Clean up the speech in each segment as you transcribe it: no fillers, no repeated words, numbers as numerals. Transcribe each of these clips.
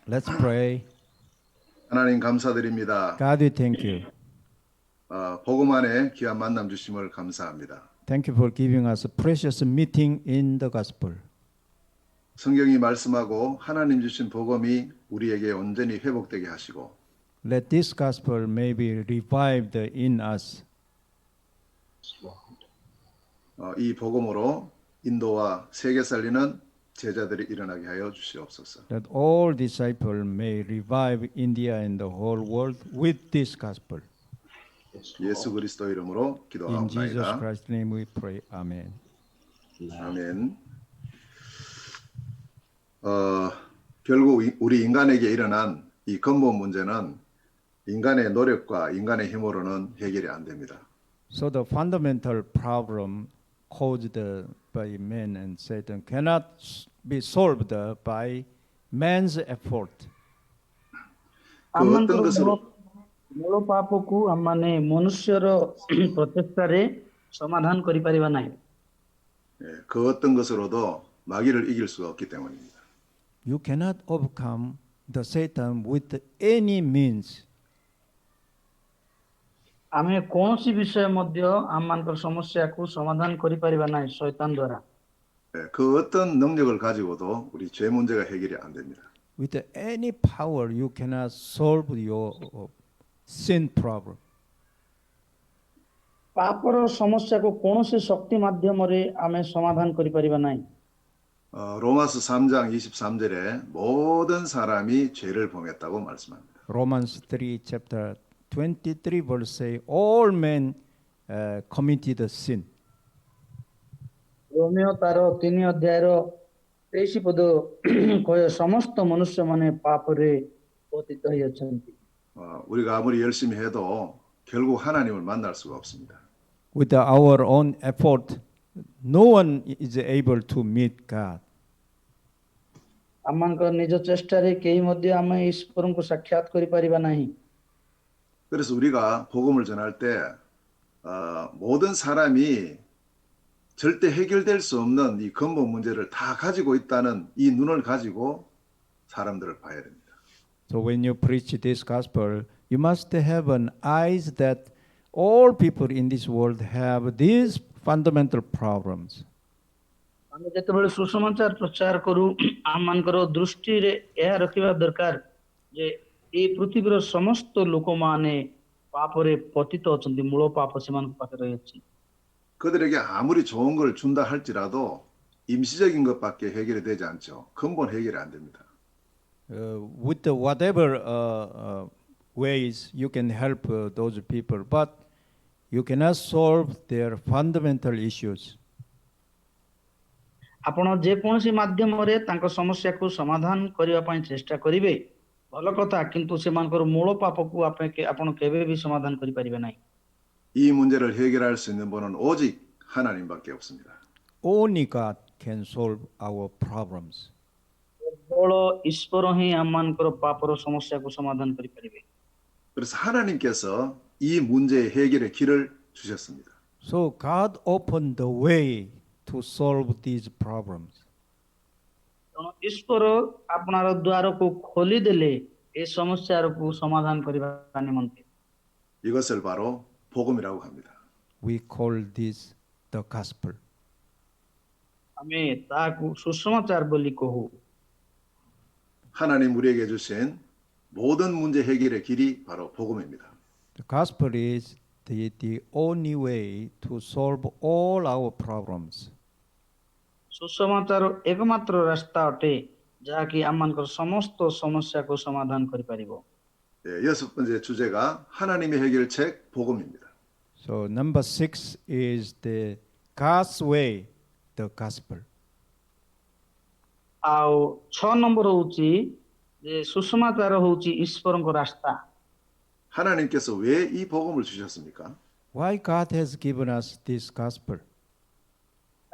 Let's pray. 하나님 감사드립니다. God, we thank you. 복음 안에 귀한 만남 주심을 감사합니다. Thank you for giving us a precious meeting in the gospel. 성경이 말씀하고 하나님 주신 복음이 우리에게 온전히 회복되게 하시고 Let this gospel may be revived in us. 이 복음으로 인도와 세계 살리는 제자들이 일어나게 하여 주시옵소서. That all disciples may revive India and the whole world with this gospel. 예수 그리스도 이름으로 In Jesus 기도하옵나이다. Christ's name we pray. Amen. 아멘. 결국 우리 인간에게 일어난 이 근본 문제는 인간의 노력과 인간의 힘으로는 해결이 안 됩니다. So the fundamental problem caused by man and Satan cannot be solved by man's effort. 어떤 것으로 ମୂଳ ପାପକୁ ଆମମାନେ ମନୁଷ୍ୟର ପ୍ରଚେଷ୍ଟାରେ ସମାଧାନ କରିପାରିବା ନାହିଁ। 그 어떤 것으로도 마귀를 이길 수가 없기 때문입니다. You cannot overcome the Satan with any means. ଆମେ କୌଣସି ବିଷୟ ମଧ୍ୟ ଆମମାନଙ୍କର ସମସ୍ୟାକୁ ସମାଧାନ କରିପାରିବା ନାହିଁ ଶୈତାନ ଦ୍ୱାରା। 그 어떤 능력을 가지고도 우리 죄 문제가 해결이 안 됩니다. With any power, you cannot solve your sin problem. ପାପର ସମସ୍ୟାକୁ କୌଣସି ଶକ୍ତି ମାଧ୍ୟମରେ ଆମେ ସମାଧାନ କରିପାରିବା ନାହିଁ। 로마서 3장 23절에 모든 사람이 죄를 범했다고 말씀합니다. Romans 3 chapter 23 verse say all men committed sin. ରୋମିଓ ତାର 3 ଅଧ୍ୟାୟର 23 ପଦ କହେ ସମସ୍ତ ମନୁଷ୍ୟମାନେ ପାପରେ ପତିତ ହୋଇଅଛନ୍ତି। 우리가 아무리 열심히 해도 결국 하나님을 만날 수가 없습니다. With our own effort, no one is able to meet God. ଆମମାନଙ୍କ ନିଜ ଚେଷ୍ଟାରେ କେହି ମଧ୍ୟ ଆମେ ଈଶ୍ୱରଙ୍କୁ ସାକ୍ଷାତ କରିପାରିବା ନାହିଁ। 그래서 우리가 복음을 전할 때 모든 사람이 절대 해결될 수 없는 이 근본 문제를 다 가지고 있다는 이 눈을 가지고 사람들을 봐야 됩니다. So when you preach this gospel, you must have an eyes that all people in this world have these fundamental problems. ଆମେ ଯେତେବେଳେ ସୁସମାଚାର ପ୍ରଚାର କରୁ ଆମମାନଙ୍କର ଦୃଷ୍ଟିରେ ଏହା ରଖିବା ଦରକାର ଯେ ଏହି ପୃଥିବୀର ସମସ୍ତ ଲୋକମାନେ ପାପରେ ପତିତ ଅଛନ୍ତି, ମୂଳ ପାପ ସେମାନଙ୍କ ପାଖରେ ରହିଛି। 그들에게 아무리 좋은 걸 준다 할지라도 임시적인 것밖에 해결이 되지 않죠. 근본 해결이 안 됩니다. With whatever ways you can help those people, but you cannot solve their fundamental issues. ଆପଣ ଯେକୌଣସି ମାଧ୍ୟମରେ ତାଙ୍କ ସମସ୍ୟାକୁ ସମାଧାନ କରିବା ପାଇଁ ଚେଷ୍ଟା କରିବେ ଭଲ କଥା, କିନ୍ତୁ ସେମାନଙ୍କର ମୂଳ ପାପକୁ ଆପଣ କେବେ ବି ସମାଧାନ କରିପାରିବେ ନାହିଁ। 이 문제를 해결할 수 있는 분은 오직 하나님밖에 없습니다. Only God can solve our problems. କେବଳ ଈଶ୍ୱର ହିଁ ଆମମାନଙ୍କର ପାପର ସମସ୍ୟାକୁ ସମାଧାନ କରିପାରିବେ। 그래서 하나님께서 이 문제의 해결의 길을 주셨습니다. So God opened the way to solve these problems. ତେଣୁ ଈଶ୍ୱର ଆପଣାର ଦ୍ୱାରକୁ ଖୋଲିଦେଲେ ଏ ସମସ୍ୟାକୁ ସମାଧାନ କରିବା ନିମନ୍ତେ। 이것을 바로 복음이라고 합니다. We call this the gospel. ଆମେ ତାହାକୁ ସୁସମାଚାର ବୋଲି କହୁ। 하나님 우리에게 주신 모든 문제 해결의 길이 바로 복음입니다. The gospel is the only way to solve all our problems. ସୁସମାଚାର ଏକମାତ୍ର ରାସ୍ତା ଅଟେ ଯାହାକି ଆମମାନଙ୍କର ସମସ୍ତ ସମସ୍ୟାକୁ ସମାଧାନ କରିପାରିବ। 여섯 번째 주제가 하나님의 해결책 복음입니다. So number 6 is the God's way, the gospel. ଆଉ 6 ନମ୍ବର ହଉଛି ଯେ ସୁସମାଚାର ହଉଛି ଈଶ୍ୱରଙ୍କ ରାସ୍ତା। 하나님께서 왜 이 복음을 주셨습니까? Why God has given us this gospel?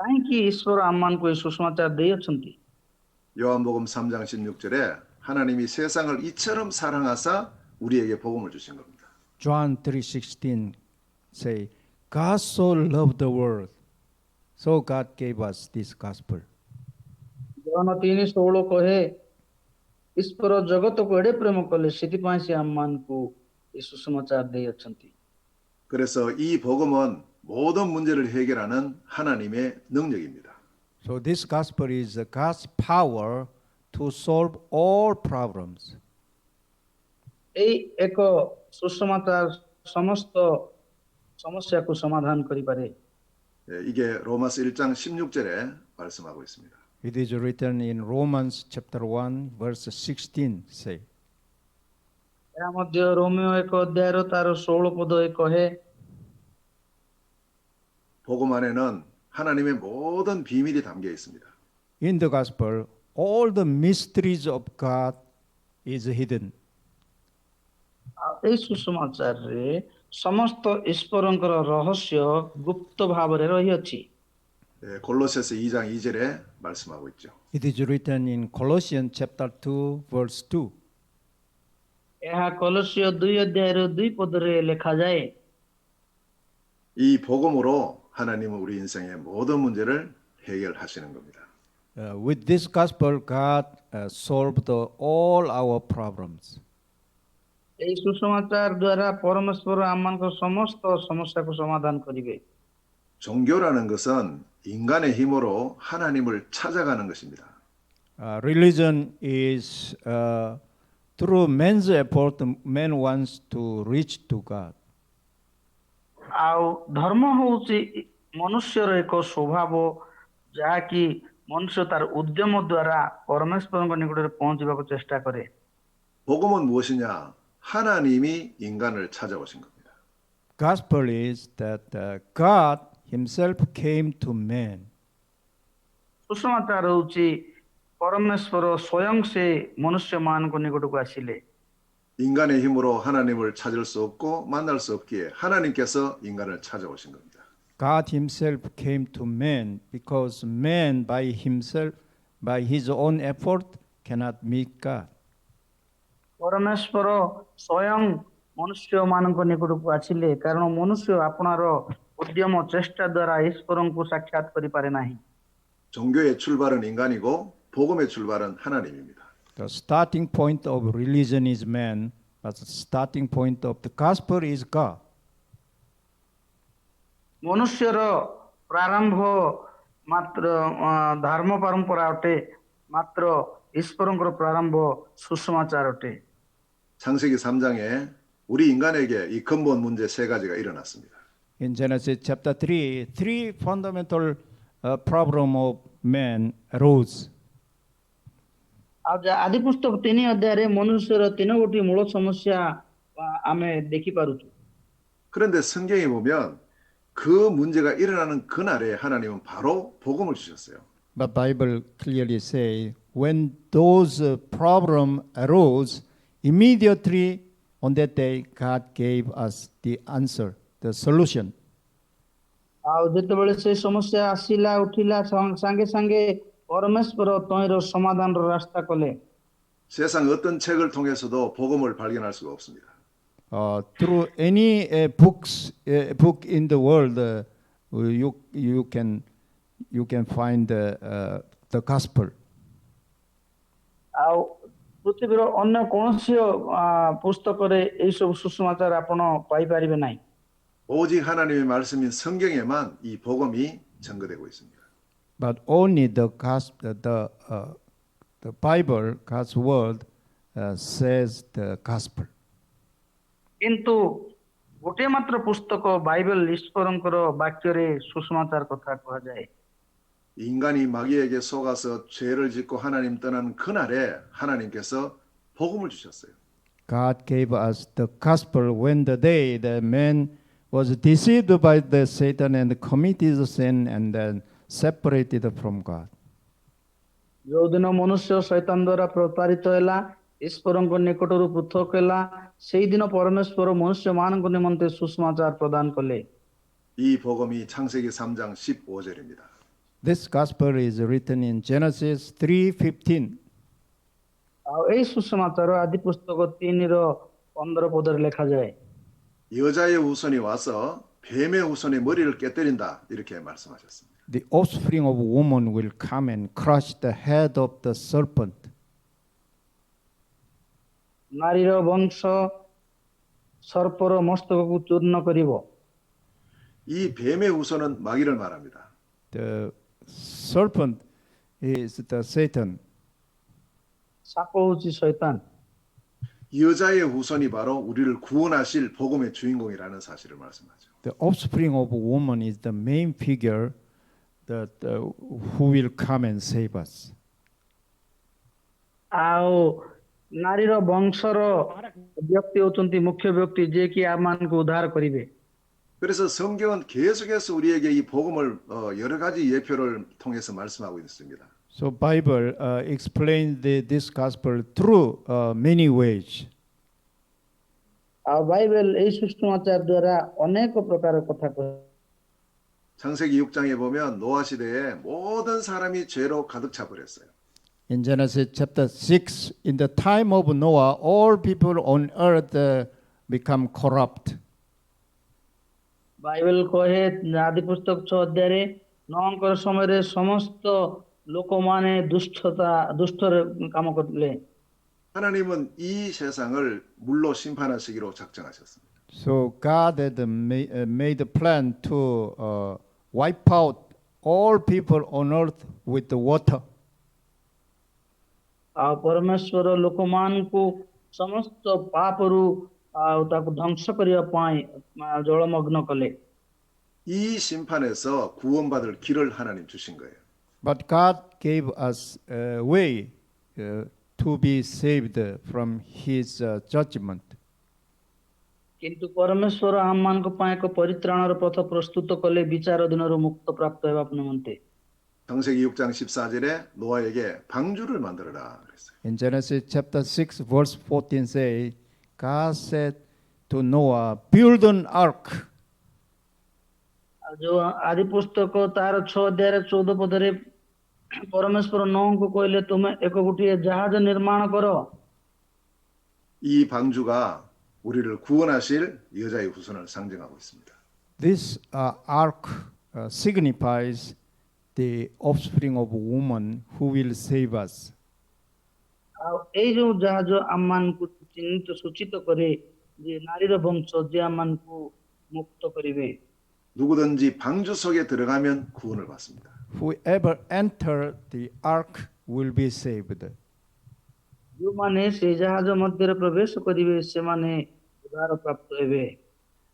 କାହିଁକି ଈଶ୍ୱର ଆମମାନଙ୍କୁ ଏ ସୁସମାଚାର ଦେଇଅଛନ୍ତି? 요한복음 3장 16절에 하나님이 세상을 이처럼 사랑하사 우리에게 복음을 주신 겁니다. John 3:16 say, God so loved the world, so God gave us this gospel. ଜନ 3:16 କହେ ଈଶ୍ୱର ଜଗତକୁ ଏଡ଼େ ପ୍ରେମ କଲେ ସେଥିପାଇଁ ସେ ଆମମାନଙ୍କୁ ଏ ସୁସମାଚାର ଦେଇଅଛନ୍ତି। 그래서 이 복음은 모든 문제를 해결하는 하나님의 능력입니다. So this gospel is God's power to solve all problems. ଏଇ ଏକ ସୁସମାଚାର ସମସ୍ତ ସମସ୍ୟାକୁ ସମାଧାନ କରିପାରେ। 예, 이게 로마서 1장 16절에 말씀하고 있습니다. It is written in Romans chapter 1 verse 16 say. ଏହା ମଧ୍ୟ ରୋମିଓ ଏକ ଅଧ୍ୟାୟର ତାର 16 ପଦରେ କହେ, 복음 안에는 하나님의 모든 비밀이 담겨 있습니다. In the gospel, all the mysteries of God is hidden. ଏଇ ସୁସମାଚାରରେ ସମସ୍ତ ଈଶ୍ୱରଙ୍କର ରହସ୍ୟ ଗୁପ୍ତ ଭାବରେ ରହିଅଛି। 예, 골로새서 2장 2절에 말씀하고 있죠. It is written in Colossians chapter 2 verse 2. ଏହା କଲୋସିୟ 2 ଅଧ୍ୟାୟର 2 ପଦରେ ଲେଖାଯାଏ, 이 복음으로 하나님은 우리 인생의 모든 문제를 해결하시는 겁니다. With this gospel, God solved all our problems. ଏହି ସୁସମାଚାର ଦ୍ୱାରା ପରମେଶ୍ୱର ଆମମାନଙ୍କ ସମସ୍ତ ସମସ୍ୟାକୁ ସମାଧାନ କରିବେ। 종교라는 것은 인간의 힘으로 하나님을 찾아가는 것입니다. Religion is through man's effort, man wants to reach to God. ଆଉ ଧର୍ମ ହେଉଛି ମନୁଷ୍ୟର ଏକ ସ୍ୱଭାବ, ଯାହାକି ମନୁଷ୍ୟ ତାର ଉଦ୍ୟମ ଦ୍ୱାରା ପରମେଶ୍ୱରଙ୍କ ନିକଟରେ ପହଞ୍ଚିବାକୁ ଚେଷ୍ଟା କରେ। 복음은 무엇이냐? 하나님이 인간을 찾아오신 겁니다. Gospel is that God Himself came to man. ସୁସମାଚାର ହେଉଛି ପରମେଶ୍ୱର ସ୍ୱୟଂ ସେ ମନୁଷ୍ୟମାନଙ୍କ ନିକଟକୁ ଆସିଲେ। 인간의 힘으로 하나님을 찾을 수 없고 만날 수 없기에 하나님께서 인간을 찾아오신 겁니다. God Himself came to man because man by himself, by his own effort, cannot meet God. ପରମେଶ୍ୱର ସ୍ୱୟଂ ମନୁଷ୍ୟମାନଙ୍କ ନିକଟକୁ ଆସିଲେ, କାରଣ ମନୁଷ୍ୟ ଆପଣାର ଉଦ୍ୟମ ଚେଷ୍ଟା ଦ୍ୱାରା ଈଶ୍ୱରଙ୍କୁ ସାକ୍ଷାତ କରିପାରେ ନାହିଁ। 종교의 출발은 인간이고 복음의 출발은 하나님입니다. The starting point of religion is man, but the starting point of the gospel is God. ମନୁଷ୍ୟର ପ୍ରାରମ୍ଭ ମାତ୍ର ଧର୍ମ ପରମ୍ପରା ଅଟେ, ମାତ୍ର ଈଶ୍ୱରଙ୍କର ପ୍ରାରମ୍ଭ ସୁସମାଚାର ଅଟେ। 창세기 3장에 우리 인간에게 이 근본 문제 세 가지가 일어났습니다. In Genesis chapter 3, three fundamental problem of man arose. ଆଉ ଆଦି ପୁସ୍ତକ 3 ଅଧ୍ୟାୟରେ ମନୁଷ୍ୟର 3ଗୋଟି ମୂଳ ସମସ୍ୟା ଆମେ ଦେଖିପାରୁଛୁ। 그런데 성경에 보면 그 문제가 일어나는 그날에 하나님은 바로 복음을 주셨어요. But Bible clearly say when those problem arose, immediately on that day God gave us the answer, the solution. ଆଉ ଯେତେବେଳେ ସେ ସମସ୍ୟା ଆସିଲା ଉଠିଲା ସାଙ୍ଗେ ସାଙ୍ଗେ ପରମେଶ୍ୱର ତହିଁର ସମାଧାନର ରାସ୍ତା କଲେ। 세상 어떤 책을 통해서도 복음을 발견할 수가 없습니다. Through any book in the world, you can find the gospel. ଆଉ ପୃଥିବୀର ଅନ୍ୟ କୌଣସି ପୁସ୍ତକରେ ଏହି ସବୁ ସୁସମାଚାର ଆପଣ ପାଇପାରିବେ ନାହିଁ। 오직 하나님의 말씀인 성경에만 이 복음이 증거되고 있습니다. But only the Bible, God's word, says the gospel. କିନ୍ତୁ ଗୋଟିଏ ମାତ୍ର ପୁସ୍ତକ ବାଇବେଲ ଈଶ୍ୱରଙ୍କର ବାକ୍ୟରେ ସୁସମାଚାର କଥା କୁହାଯାଏ। 인간이 마귀에게 속아서 죄를 짓고 하나님 떠난 그날에 하나님께서 복음을 주셨어요. God gave us the gospel when the day that man was deceived by the Satan and committed sin and then separated from God. ଯୋଉଦିନ ମନୁଷ୍ୟ ଶୈତାନ ଦ୍ୱାରା ପ୍ରତାରିତ ହେଲା, ଈଶ୍ୱରଙ୍କ ନିକଟରୁ ପୃଥକ ହେଲା, ସେଇଦିନ ପରମେଶ୍ୱର ମନୁଷ୍ୟମାନଙ୍କ ନିମନ୍ତେ ସୁସମାଚାର ପ୍ରଦାନ କଲେ। 이 복음이 창세기 3장 15절입니다. This gospel is written in Genesis 3:15. ଆଉ ଏଇ ସୁସମାଚାର ଆଦି ପୁସ୍ତକ 3:15 ପଦରେ ଲେଖାଯାଏ। 여자의 후손이 와서 뱀의 후손의 머리를 깨뜨린다 이렇게 말씀하셨습니다. The offspring of woman will come and crush the head of the serpent. ନାରୀର ବଂଶ ସର୍ପର ମସ୍ତକକୁ ଚୂର୍ଣ୍ଣ କରିବ। 이 뱀의 후손은 마귀를 말합니다. The serpent is the Satan. ସାପ ହଉଛି ଶୈତାନ। 이 여자의 후손이 바로 우리를 구원하실 복음의 주인공이라는 사실을 말씀하죠. The offspring of a woman is the main figure that who will come and save us. ଆଉ ନାରୀର ବଂଶର ବ୍ୟକ୍ତି ହଉଛନ୍ତି ମୁଖ୍ୟ ବ୍ୟକ୍ତି ଯିଏକି ଆମମାନଙ୍କୁ ଉଦ୍ଧାର କରିବେ। 그래서 성경은 계속해서 우리에게 이 복음을 여러 가지 예표를 통해서 말씀하고 있습니다. So Bible explains this gospel through many ways. ଆଉ ବାଇବେଲ ଏହି ସୁଷମାଚାର ଦ୍ୱାରା ଅନେକ ପ୍ରକାର କଥା କହେ। 창세기 6장에 보면 노아 시대에 모든 사람이 죄로 가득 차 버렸어요. In Genesis chapter 6, in the time of Noah, all people on earth become corrupt. Bible କହେ ଆଦି ପୁସ୍ତକ 6 ଅଧ୍ୟାୟରେ ନଅଙ୍କର ସମୟରେ ସମସ୍ତ ଲୋକମାନେ ଦୁଷ୍ଟରେ କାମ କରିଥିଲେ। 하나님은 이 세상을 물로 심판하시기로 작정하셨습니다. So God had made a plan to wipe out all people on earth with the water. ଆଉ ପରମେଶ୍ୱର ଲୋକମାନଙ୍କୁ ସମସ୍ତ ପାପରୁ ଆଉ ତାକୁ ଧ୍ୱଂସ କରିବା ପାଇଁ ଜଳମଗ୍ନ କଲେ। 이 심판에서 구원받을 길을 하나님 주신 거예요. But God gave us a way to be saved from His judgment. କିନ୍ତୁ ପରମେଶ୍ୱର ଆମମାନଙ୍କ ପାଇଁ ଏକ ପରିତ୍ରାଣର ପଥ ପ୍ରସ୍ତୁତ କଲେ ବିଚାର ଦିନରୁ ମୁକ୍ତ ପ୍ରାପ୍ତ ହେବା ନିମନ୍ତେ। 창세기 6장 14절에 노아에게 방주를 만들어라 그랬어요. In Genesis chapter 6, verse 14 say, God said to Noah, build an ark. ଯୋଉ ଆଦି ପୁସ୍ତକ ତାର 6 ଅଧ୍ୟାୟରେ 14 ପଦରେ ପରମେଶ୍ୱର ନୋହଙ୍କୁ କହିଲେ ତୁମେ ଏକ ଗୋଟିଏ ଜାହାଜ ନିର୍ମାଣ କର। 이 방주가 우리를 구원하실 여자의 후손을 상징하고 있습니다. This ark signifies the offspring of a woman who will save us. ଆଉ ଏଇ ଯୋଉ ଜାହାଜ ଆମମାନଙ୍କୁ ଚିହ୍ନିତ ସୂଚିତ କରେ ଯେ ନାରୀର ବଂଶ ଯେ ଆମମାନଙ୍କୁ ମୁକ୍ତ କରିବେ। 누구든지 방주 속에 들어가면 구원을 받습니다. Whoever enter the ark will be saved. ଯୋଉମାନେ ସେଇ ଜାହାଜ ମଧ୍ୟରେ ପ୍ରବେଶ କରିବେ ସେମାନେ ଉଦ୍ଧାର ପ୍ରାପ୍ତ ହେବେ।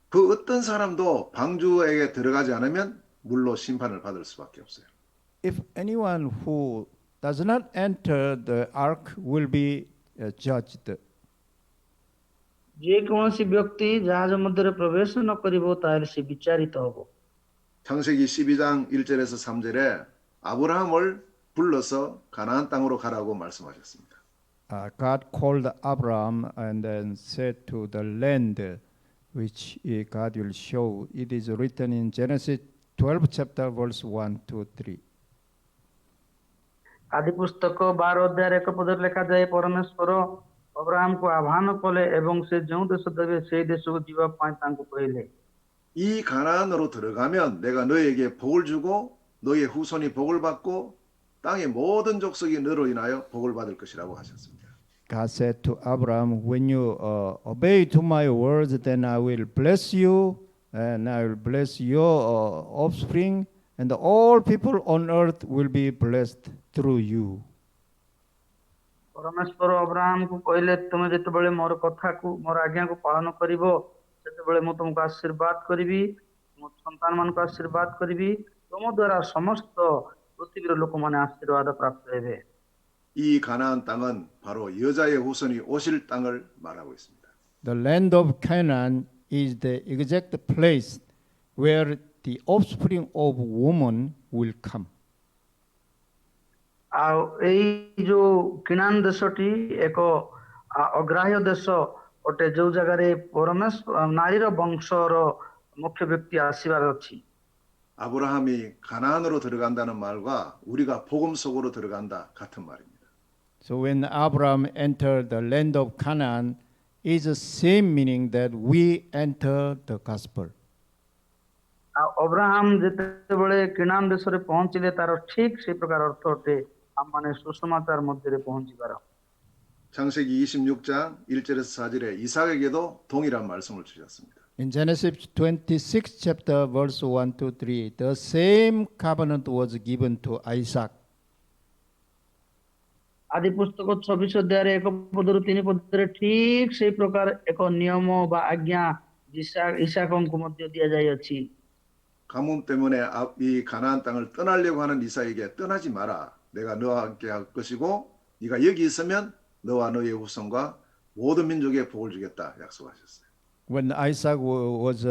그 어떤 사람도 방주에게 들어가지 않으면 물로 심판을 받을 수밖에 없어요. If anyone who does not enter the ark will be judged. ଯେକୌଣସି ବ୍ୟକ୍ତି ଜାହାଜ ମଧ୍ୟରେ ପ୍ରବେଶ ନ କରିବ ତାହେଲେ ସେ ବିଚାରିତ ହବ। 창세기 12장 1절에서 3절에 아브라함을 불러서 가나안 땅으로 가라고 말씀하셨습니다. God called Abraham and then said to the land which God will show. It is written in Genesis 12 chapter verse 1 to 3. ଆଦି ପୁସ୍ତକ 12 ଅଧ୍ୟାୟରେ 1 ପଦରେ ଲେଖାଯାଏ ପରମେଶ୍ୱର ଅବ୍ରାହମକୁ ଆହ୍ୱାନ କଲେ ଏବଂ ସେ ଯେଉଁ ଦେଶ ଦେବେ ସେହି ଦେଶକୁ ଯିବା ପାଇଁ ତାଙ୍କୁ କହିଲେ। 이 가나안으로 들어가면 내가 너에게 복을 주고 너의 후손이 복을 받고 땅의 모든 족속이 너로 인하여 복을 받을 것이라고 하셨습니다. God said to Abraham, when you obey to my words, then I will bless you, and I will bless your offspring, and all people on earth will be blessed through you. ପରମେଶ୍ୱର ଅବ୍ରାହମକୁ କହିଲେ ତୁମେ ଯେତେବେଳେ ମୋର କଥାକୁ ମୋର ଆଜ୍ଞାକୁ ପାଳନ କରିବ ସେତେବେଳେ ମୁଁ ତୁମକୁ ଆଶୀର୍ବାଦ କରିବି, ମୋ ସନ୍ତାନମାନଙ୍କୁ ଆଶୀର୍ବାଦ କରିବି, ତୁମ ଦ୍ୱାରା ସମସ୍ତ ପୃଥିବୀର ଲୋକମାନେ ଆଶୀର୍ବାଦ ପ୍ରାପ୍ତ ହେବେ। 이 가나안 땅은 바로 여자의 후손이 오실 땅을 말하고 있습니다. The land of Canaan is the exact place where the offspring of woman will come. ଆଉ ଏଇ ଯୋଉ କିନାନ ଦେଶଟି ଏକ ଅଗ୍ରାହ୍ୟ ଦେଶ ଅଟେ ଯୋଉ ଜାଗାରେ ପରମେଶ୍ୱର ନାରୀର ବଂଶର ମୁଖ୍ୟ ବ୍ୟକ୍ତି ଆସିବାର ଅଛି। 아브라함이 가나안으로 들어간다는 말과 우리가 복음 속으로 들어간다 같은 말입니다. So when Abraham entered the land of Canaan, is the same meaning that we enter the gospel. ଆଉ ଅବ୍ରାହମ ଯେତେବେଳେ କିନାନ ଦେଶରେ ପହଞ୍ଚିଲେ ତାର ଠିକ ସେଇ ପ୍ରକାର ଅର୍ଥ ଅଟେ ଆମମାନେ ସୁସମାଚାର ମଧ୍ୟରେ ପହଞ୍ଚିବାର। 창세기 26장 1절에서 4절에 이삭에게도 동일한 말씀을 주셨습니다. In Genesis 26 chapter verse 1 to 3, the same covenant was given to Isaac. ଆଦି ପୁସ୍ତକ 26 ଅଧ୍ୟାୟରେ 1 ପଦରୁ 3 ପଦରେ ଠିକ ସେଇ ପ୍ରକାର ଏକ ନିୟମ ବା ଆଜ୍ଞା ଇସାକଙ୍କୁ ମଧ୍ୟ ଦିଆଯାଇଅଛି। 가뭄 때문에 이 가나안 땅을 떠나려고 하는 이삭에게 떠나지 마라. 내가 너와 함께 할 것이고 네가 여기 있으면 너와 너의 후손과 모든 민족에 복을 주겠다 약속하셨어요. When Isaac was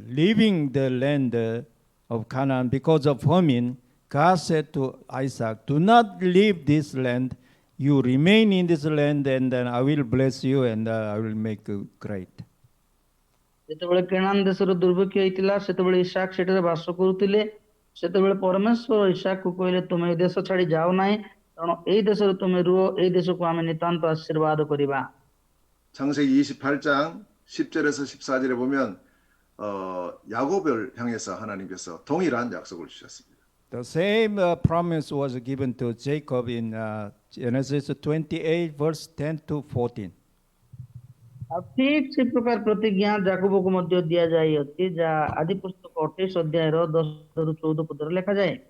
leaving the land of Canaan because of famine, God said to Isaac, do not leave this land. You remain in this land and then I will bless you and I will make you great. ଯେତେବେଳେ କେନାନ ଦେଶର ଦୁର୍ଭିକ୍ଷ ହେଇଥିଲା ସେତେବେଳେ ଇସାକ ସେଠାରେ ବାସ କରୁଥିଲେ। ସେତେବେଳେ ପରମେଶ୍ୱର ଇସାକକୁ କହିଲେ ତୁମେ ଏ ଦେଶ ଛାଡି ଯାଅ ନାହିଁ, କାରଣ ଏଇ ଦେଶରେ ତୁମେ ରୁହ, ଏଇ ଦେଶକୁ ଆମେ ନିତାନ୍ତ ଆଶୀର୍ବାଦ କରିବା। 창세기 28장 10절에서 14절에 보면 야곱을 향해서 하나님께서 동일한 약속을 주셨습니다. The same promise was given to Jacob in Genesis 28 verse 10 to 14. ଆଉ ଠିକ ସେ ପ୍ରକାର ପ୍ରତିଜ୍ଞା ଯାକୋବକୁ ମଧ୍ୟ ଦିଆଯାଇଅଛି, ଯାହା ଆଦି ପୁସ୍ତକ 28 ଅଧ୍ୟାୟର 10ରୁ 14 ପଦରେ ଲେଖାଯାଏ।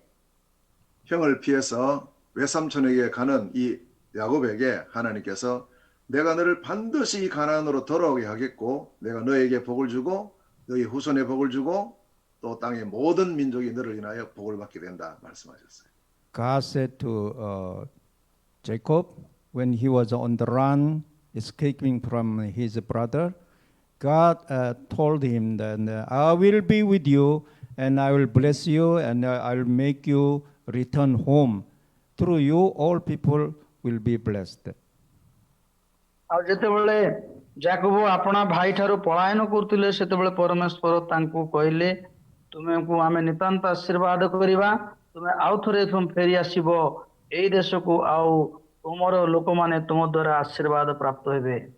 형을 피해서 외삼촌에게 가는 이 야곱에게 하나님께서 내가 너를 반드시 이 가나안으로 돌아오게 하겠고 내가 너에게 복을 주고 너희 후손에 복을 주고 또 땅의 모든 민족이 너를 인하여 복을 받게 된다 말씀하셨어요. God said to Jacob when he was on the run, escaping from his brother, God told him that I will be with you and I will bless you and I will make you return home. Through you all people will be blessed. ଆଉ ଯେତେବେଳେ ଯାକୋବ ଆପଣା ଭାଇ ଠାରୁ ପଳାୟନ କରୁଥିଲେ ସେତେବେଳେ ପରମେଶ୍ୱର ତାଙ୍କୁ କହିଲେ ତୁମକୁ ଆମେ ନିତାନ୍ତ ଆଶୀର୍ବାଦ କରିବା, ତୁମେ ଆଉ ଥରେ ଫେରି ଆସିବ ଏଇ ଦେଶକୁ, ଆଉ ତୁମର ଲୋକମାନେ ତୁମ ଦ୍ୱାରା ଆଶୀର୍ବାଦ ପ୍ରାପ୍ତ ହେବେ।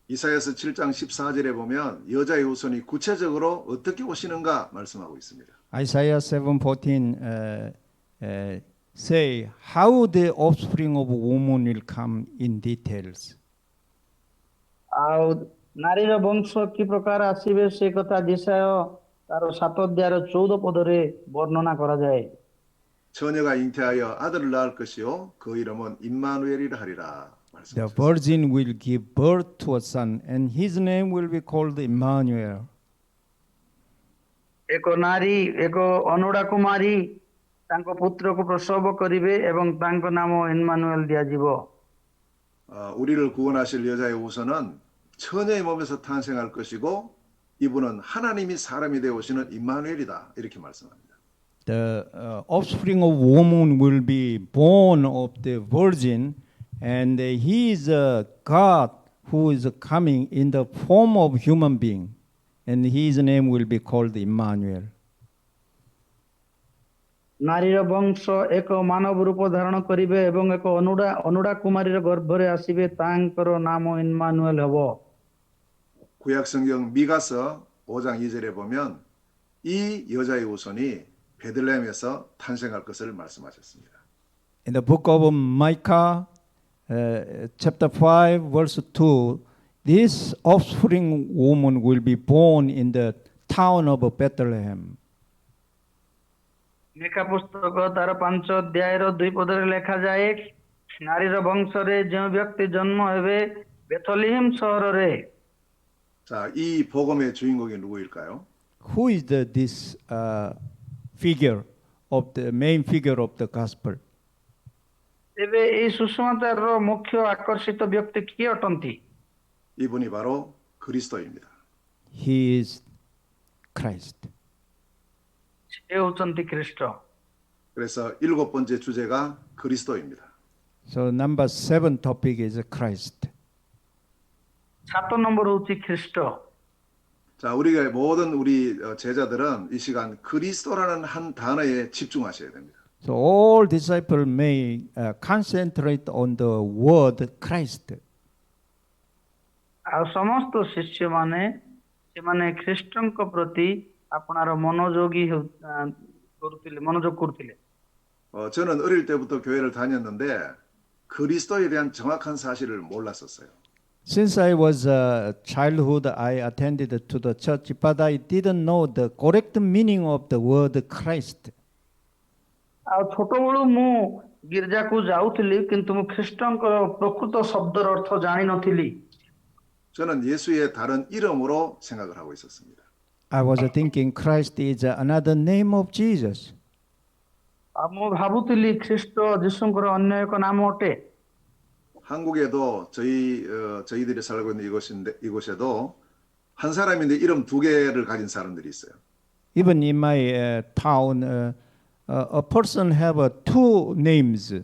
이사야서 7장 14절에 보면 여자의 후손이 구체적으로 어떻게 오시는가 말씀하고 있습니다. Isaiah 7:14 say how the offspring of woman will come in details. ଆଉ ନାରୀର ବଂଶ କି ପ୍ରକାର ଆସିବେ ସେ କଥା ଦିଶାୟ ତାର 7 ଅଧ୍ୟାୟର 14 ପଦରେ ବର୍ଣ୍ଣନା କରାଯାଏ। 처녀가 잉태하여 아들을 낳을 것이요 그 이름은 임마누엘이라 하리라 The 말씀하셨습니다. virgin will give birth to a son and his name will be called Emmanuel. ଏକ ନାରୀ ଏକ ଅନୁଡ଼ା କୁମାରୀ ତାଙ୍କ ପୁତ୍ରକୁ ପ୍ରସବ କରିବେ ଏବଂ ତାଙ୍କ ନାମ ଇମ୍ମାନୁଏଲ ଦିଆଯିବ। 우리를 구원하실 여자의 후손은 처녀의 몸에서 탄생할 것이고 이분은 하나님이 사람이 되어 오시는 임마누엘이다 이렇게 말씀합니다. The offspring of woman will be born of the virgin and he is God who is coming in the form of human being and his name will be called Emmanuel. ନାରୀର ବଂଶ ଏକ ମାନବ ରୂପ ଧାରଣ କରିବେ ଏବଂ ଏକ ଅନୁଡ଼ା କୁମାରୀର ଗର୍ଭରେ ଆସିବେ, ତାଙ୍କର ନାମ ଇମ୍ମାନୁଏଲ ହେବ। 구약 성경 미가서 5장 2절에 보면 이 여자의 후손이 베들레헴에서 탄생할 것을 말씀하셨습니다. In the book of Micah chapter 5 verse 2, this offspring woman will be born in the town of Bethlehem. Mika ପୁସ୍ତକ ତାର 5 ଅଧ୍ୟାୟର 2 ପଦରେ ଲେଖାଯାଏ, ନାରୀର ବଂଶରେ ଯେଉଁ ବ୍ୟକ୍ତି ଜନ୍ମ ହେବେ ବେଥଲିହେମ ସହରରେ। 자, 이 복음의 주인공이 누구일까요? Who is this figure of the main figure of the gospel? ଏବେ ଏହି ସୁସମାଚାରର ମୁଖ୍ୟ ଆକର୍ଷିତ ବ୍ୟକ୍ତି କିଏ ଅଟନ୍ତି? 이분이 바로 그리스도입니다. He is Christ. ସେ ହେଉଛନ୍ତି ଖ୍ରୀଷ୍ଟ। 그래서 7번째 주제가 그리스도입니다. So number 7 topic is Christ. 7 ନମ୍ବର ହେଉଛି ଖ୍ରୀଷ୍ଟ। 자, 우리가 모든 우리 제자들은 이 시간 그리스도라는 한 단어에 집중하셔야 됩니다. So all disciples may concentrate on the word Christ. ଆଉ ସମସ୍ତ ଶିଷ୍ୟମାନେ ସେମାନେ ଖ୍ରୀଷ୍ଟଙ୍କ ପ୍ରତି ଆପଣାର ମନୋଯୋଗ କରୁଥିଲେ। 저는 어릴 때부터 교회를 다녔는데 그리스도에 대한 정확한 사실을 몰랐었어요. Since I was a childhood, I attended to the church, but I didn't know the correct meaning of the word Christ. ଆଉ ଛୋଟବେଳୁ ମୁଁ ଗିର୍ଜାକୁ ଯାଉଥିଲି କିନ୍ତୁ ମୁଁ ଖ୍ରୀଷ୍ଟଙ୍କର ପ୍ରକୃତ ଶବ୍ଦର ଅର୍ଥ ଜାଣିନଥିଲି। 저는 예수의 다른 이름으로 생각을 하고 있었습니다. I was thinking Christ is another name of Jesus. ଆଉ ମୁଁ ଭାବୁଥିଲି ଖ୍ରୀଷ୍ଟ ଯୀଶୁଙ୍କର ଅନ୍ୟ ଏକ ନାମ ଅଟେ। 한국에도 저희들이 살고 있는 이곳에도 한 사람인데 이름 두 개를 가진 사람들이 있어요. Even in my town, a person have two names.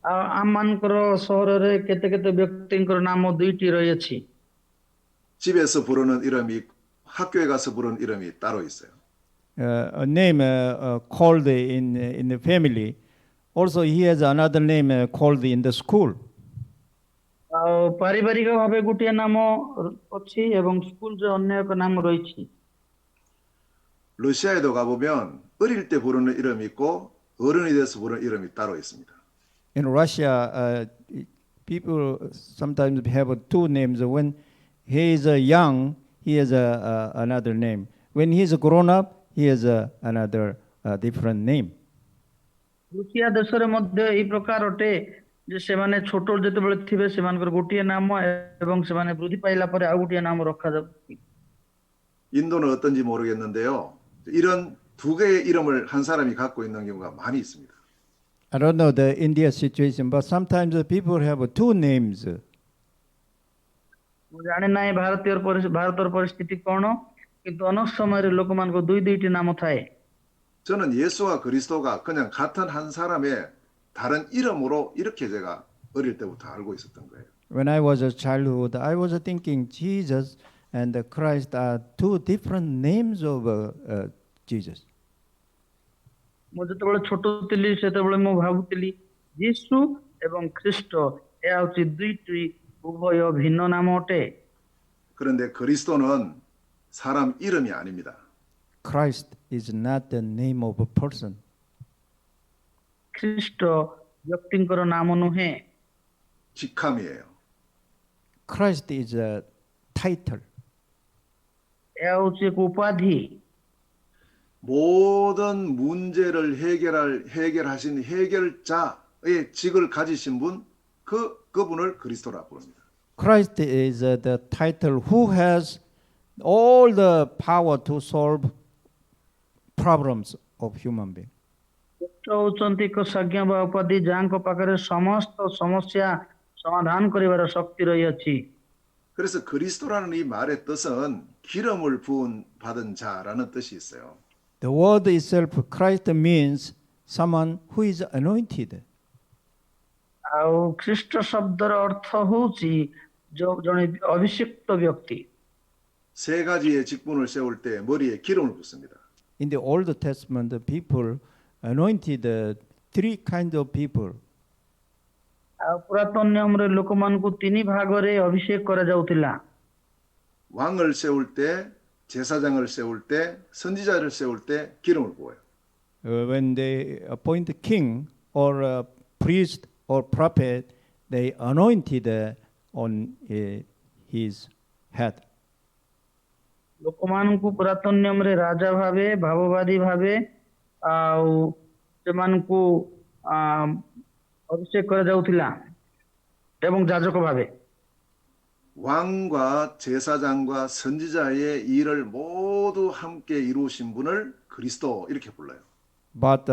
ଆଉ ଆମମାନଙ୍କର ସହରରେ କେତେ କେତେ ବ୍ୟକ୍ତିଙ୍କର ନାମ ଦୁଇଟି ରହିଅଛି। 집에서 부르는 이름이 있고 학교에 가서 부르는 이름이 따로 있어요. A name called in the family. Also, he has another name called in the school. ଆଉ ପାରିବାରିକ ଭାବେ ଗୋଟିଏ ନାମ ଅଛି ଏବଂ ସ୍କୁଲରେ ଅନ୍ୟ ଏକ ନାମ ରହିଛି। 러시아에도 가보면 어릴 때 부르는 이름이 있고 어른이 돼서 부르는 이름이 따로 있습니다. In Russia, people sometimes have two names. When he is young, he has another name. When he is grown up, he has another different name. Russia ଦେଶରେ ମଧ୍ୟ ଏହି ପ୍ରକାର ଅଟେ ଯେ ସେମାନେ ଛୋଟ ଯେତେବେଳେ ଥିବେ ସେମାନଙ୍କର ଗୋଟିଏ ନାମ ଏବଂ ସେମାନେ ବୃଦ୍ଧି ପାଇଲା ପରେ ଆଉ ଗୋଟିଏ ନାମ ରଖାଯାଉଛି। 인도는 어떤지 모르겠는데요. 이런 두 개의 이름을 한 사람이 갖고 있는 경우가 많이 있습니다. I don't know the India situation, but sometimes people have two names. ମୁଁ ଜାଣି ନାହିଁ ଭାରତର ପରିସ୍ଥିତି କ'ଣ, କିନ୍ତୁ ଅନେକ ସମୟରେ ଲୋକମାନଙ୍କ ଦୁଇଟି ନାମ ଥାଏ। 저는 예수와 그리스도가 그냥 같은 한 사람의 다른 이름으로 이렇게 제가 어릴 때부터 알고 있었던 거예요. When I was a childhood, I was thinking Jesus and Christ are two different names of Jesus. ମୁଁ ଯେତେବେଳେ ଛୋଟ ଥିଲି ସେତେବେଳେ ମୁଁ ଭାବୁଥିଲି ଯୀଶୁ ଏବଂ ଖ୍ରୀଷ୍ଟ ଏହା ହେଉଛି ଦୁଇଟି ଉଭୟ ଭିନ୍ନ ନାମ ଅଟେ। 그런데 그리스도는 사람 이름이 아닙니다. Christ is not the name of a person. ଖ୍ରୀଷ୍ଟ ବ୍ୟକ୍ତିଙ୍କର ନାମ ନୁହେଁ। 직함이에요. Christ is a title. ଏହା ହେଉଛି ଏକ ଉପାଧି। 모든 문제를 해결하신 해결자의 직을 가지신 분, 그분을 그리스도라 부릅니다. Christ is the title who has all the power to solve problems of human being. ଖ୍ରୀଷ୍ଟ ହେଉଛନ୍ତି ଏକ ସଂଜ୍ଞା ବା ଉପାଧି ଯାହାଙ୍କ ପାଖରେ ସମସ୍ତ ସମସ୍ୟା ସମାଧାନ କରିବାର ଶକ୍ତି ରହିଅଛି। 그래서 그리스도라는 이 말의 뜻은 기름을 부은 받은 자라는 뜻이 있어요. The word itself, Christ, means someone who is anointed. ଆଉ ଖ୍ରୀଷ୍ଟ ଶବ୍ଦର ଅର୍ଥ ହେଉଛି ଜଣେ ଅଭିଷିକ୍ତ ବ୍ୟକ୍ତି। 세 가지의 직분을 세울 때 머리에 기름을 붓습니다. In the Old Testament, the people anointed three kinds of people. ଆଉ ପୁରାତନ ନିୟମରେ ଲୋକମାନଙ୍କୁ ତିନି ଭାଗରେ ଅଭିଷେକ କରାଯାଉଥିଲା। 왕을 세울 때, 제사장을 세울 때, 선지자를 세울 때 기름을 부어요. When they appoint a king or a priest or prophet, they anointed on his head. ଲୋକମାନଙ୍କୁ ପୁରାତନ ନିୟମରେ ରାଜା ଭାବେ ଭାବବାଦୀ ଭାବେ ଆଉ ସେମାନଙ୍କୁ ଅଭିଷେକ କରାଯାଉଥିଲା ଏବଂ ଯାଜକ ଭାବେ। 왕과 제사장과 선지자의 일을 모두 함께 이루신 분을 그리스도 이렇게 불러요. But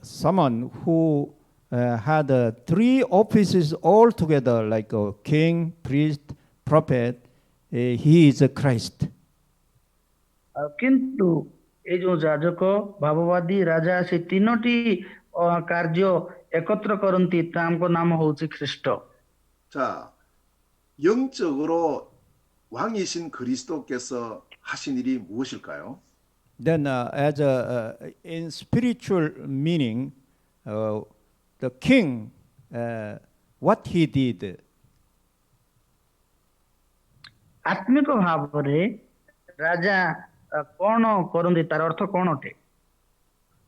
someone who had three offices all together, like a king, priest, prophet, he is a Christ. କିନ୍ତୁ ଏଇ ଯୋଉ ଯାଜକ ଭାବବାଦୀ ରାଜା ସେ ତିନୋଟି କାର୍ଯ୍ୟ ଏକତ୍ର କରନ୍ତି ତାଙ୍କ ନାମ ହେଉଛି ଖ୍ରୀଷ୍ଟ। 자, 영적으로 왕이신 그리스도께서 하신 일이 무엇일까요? Then, in spiritual meaning, the king, what he did. ଆତ୍ମିକ ଭାବରେ ରାଜା କ'ଣ କରନ୍ତି ତାର ଅର୍ଥ କ'ଣ ଅଟେ?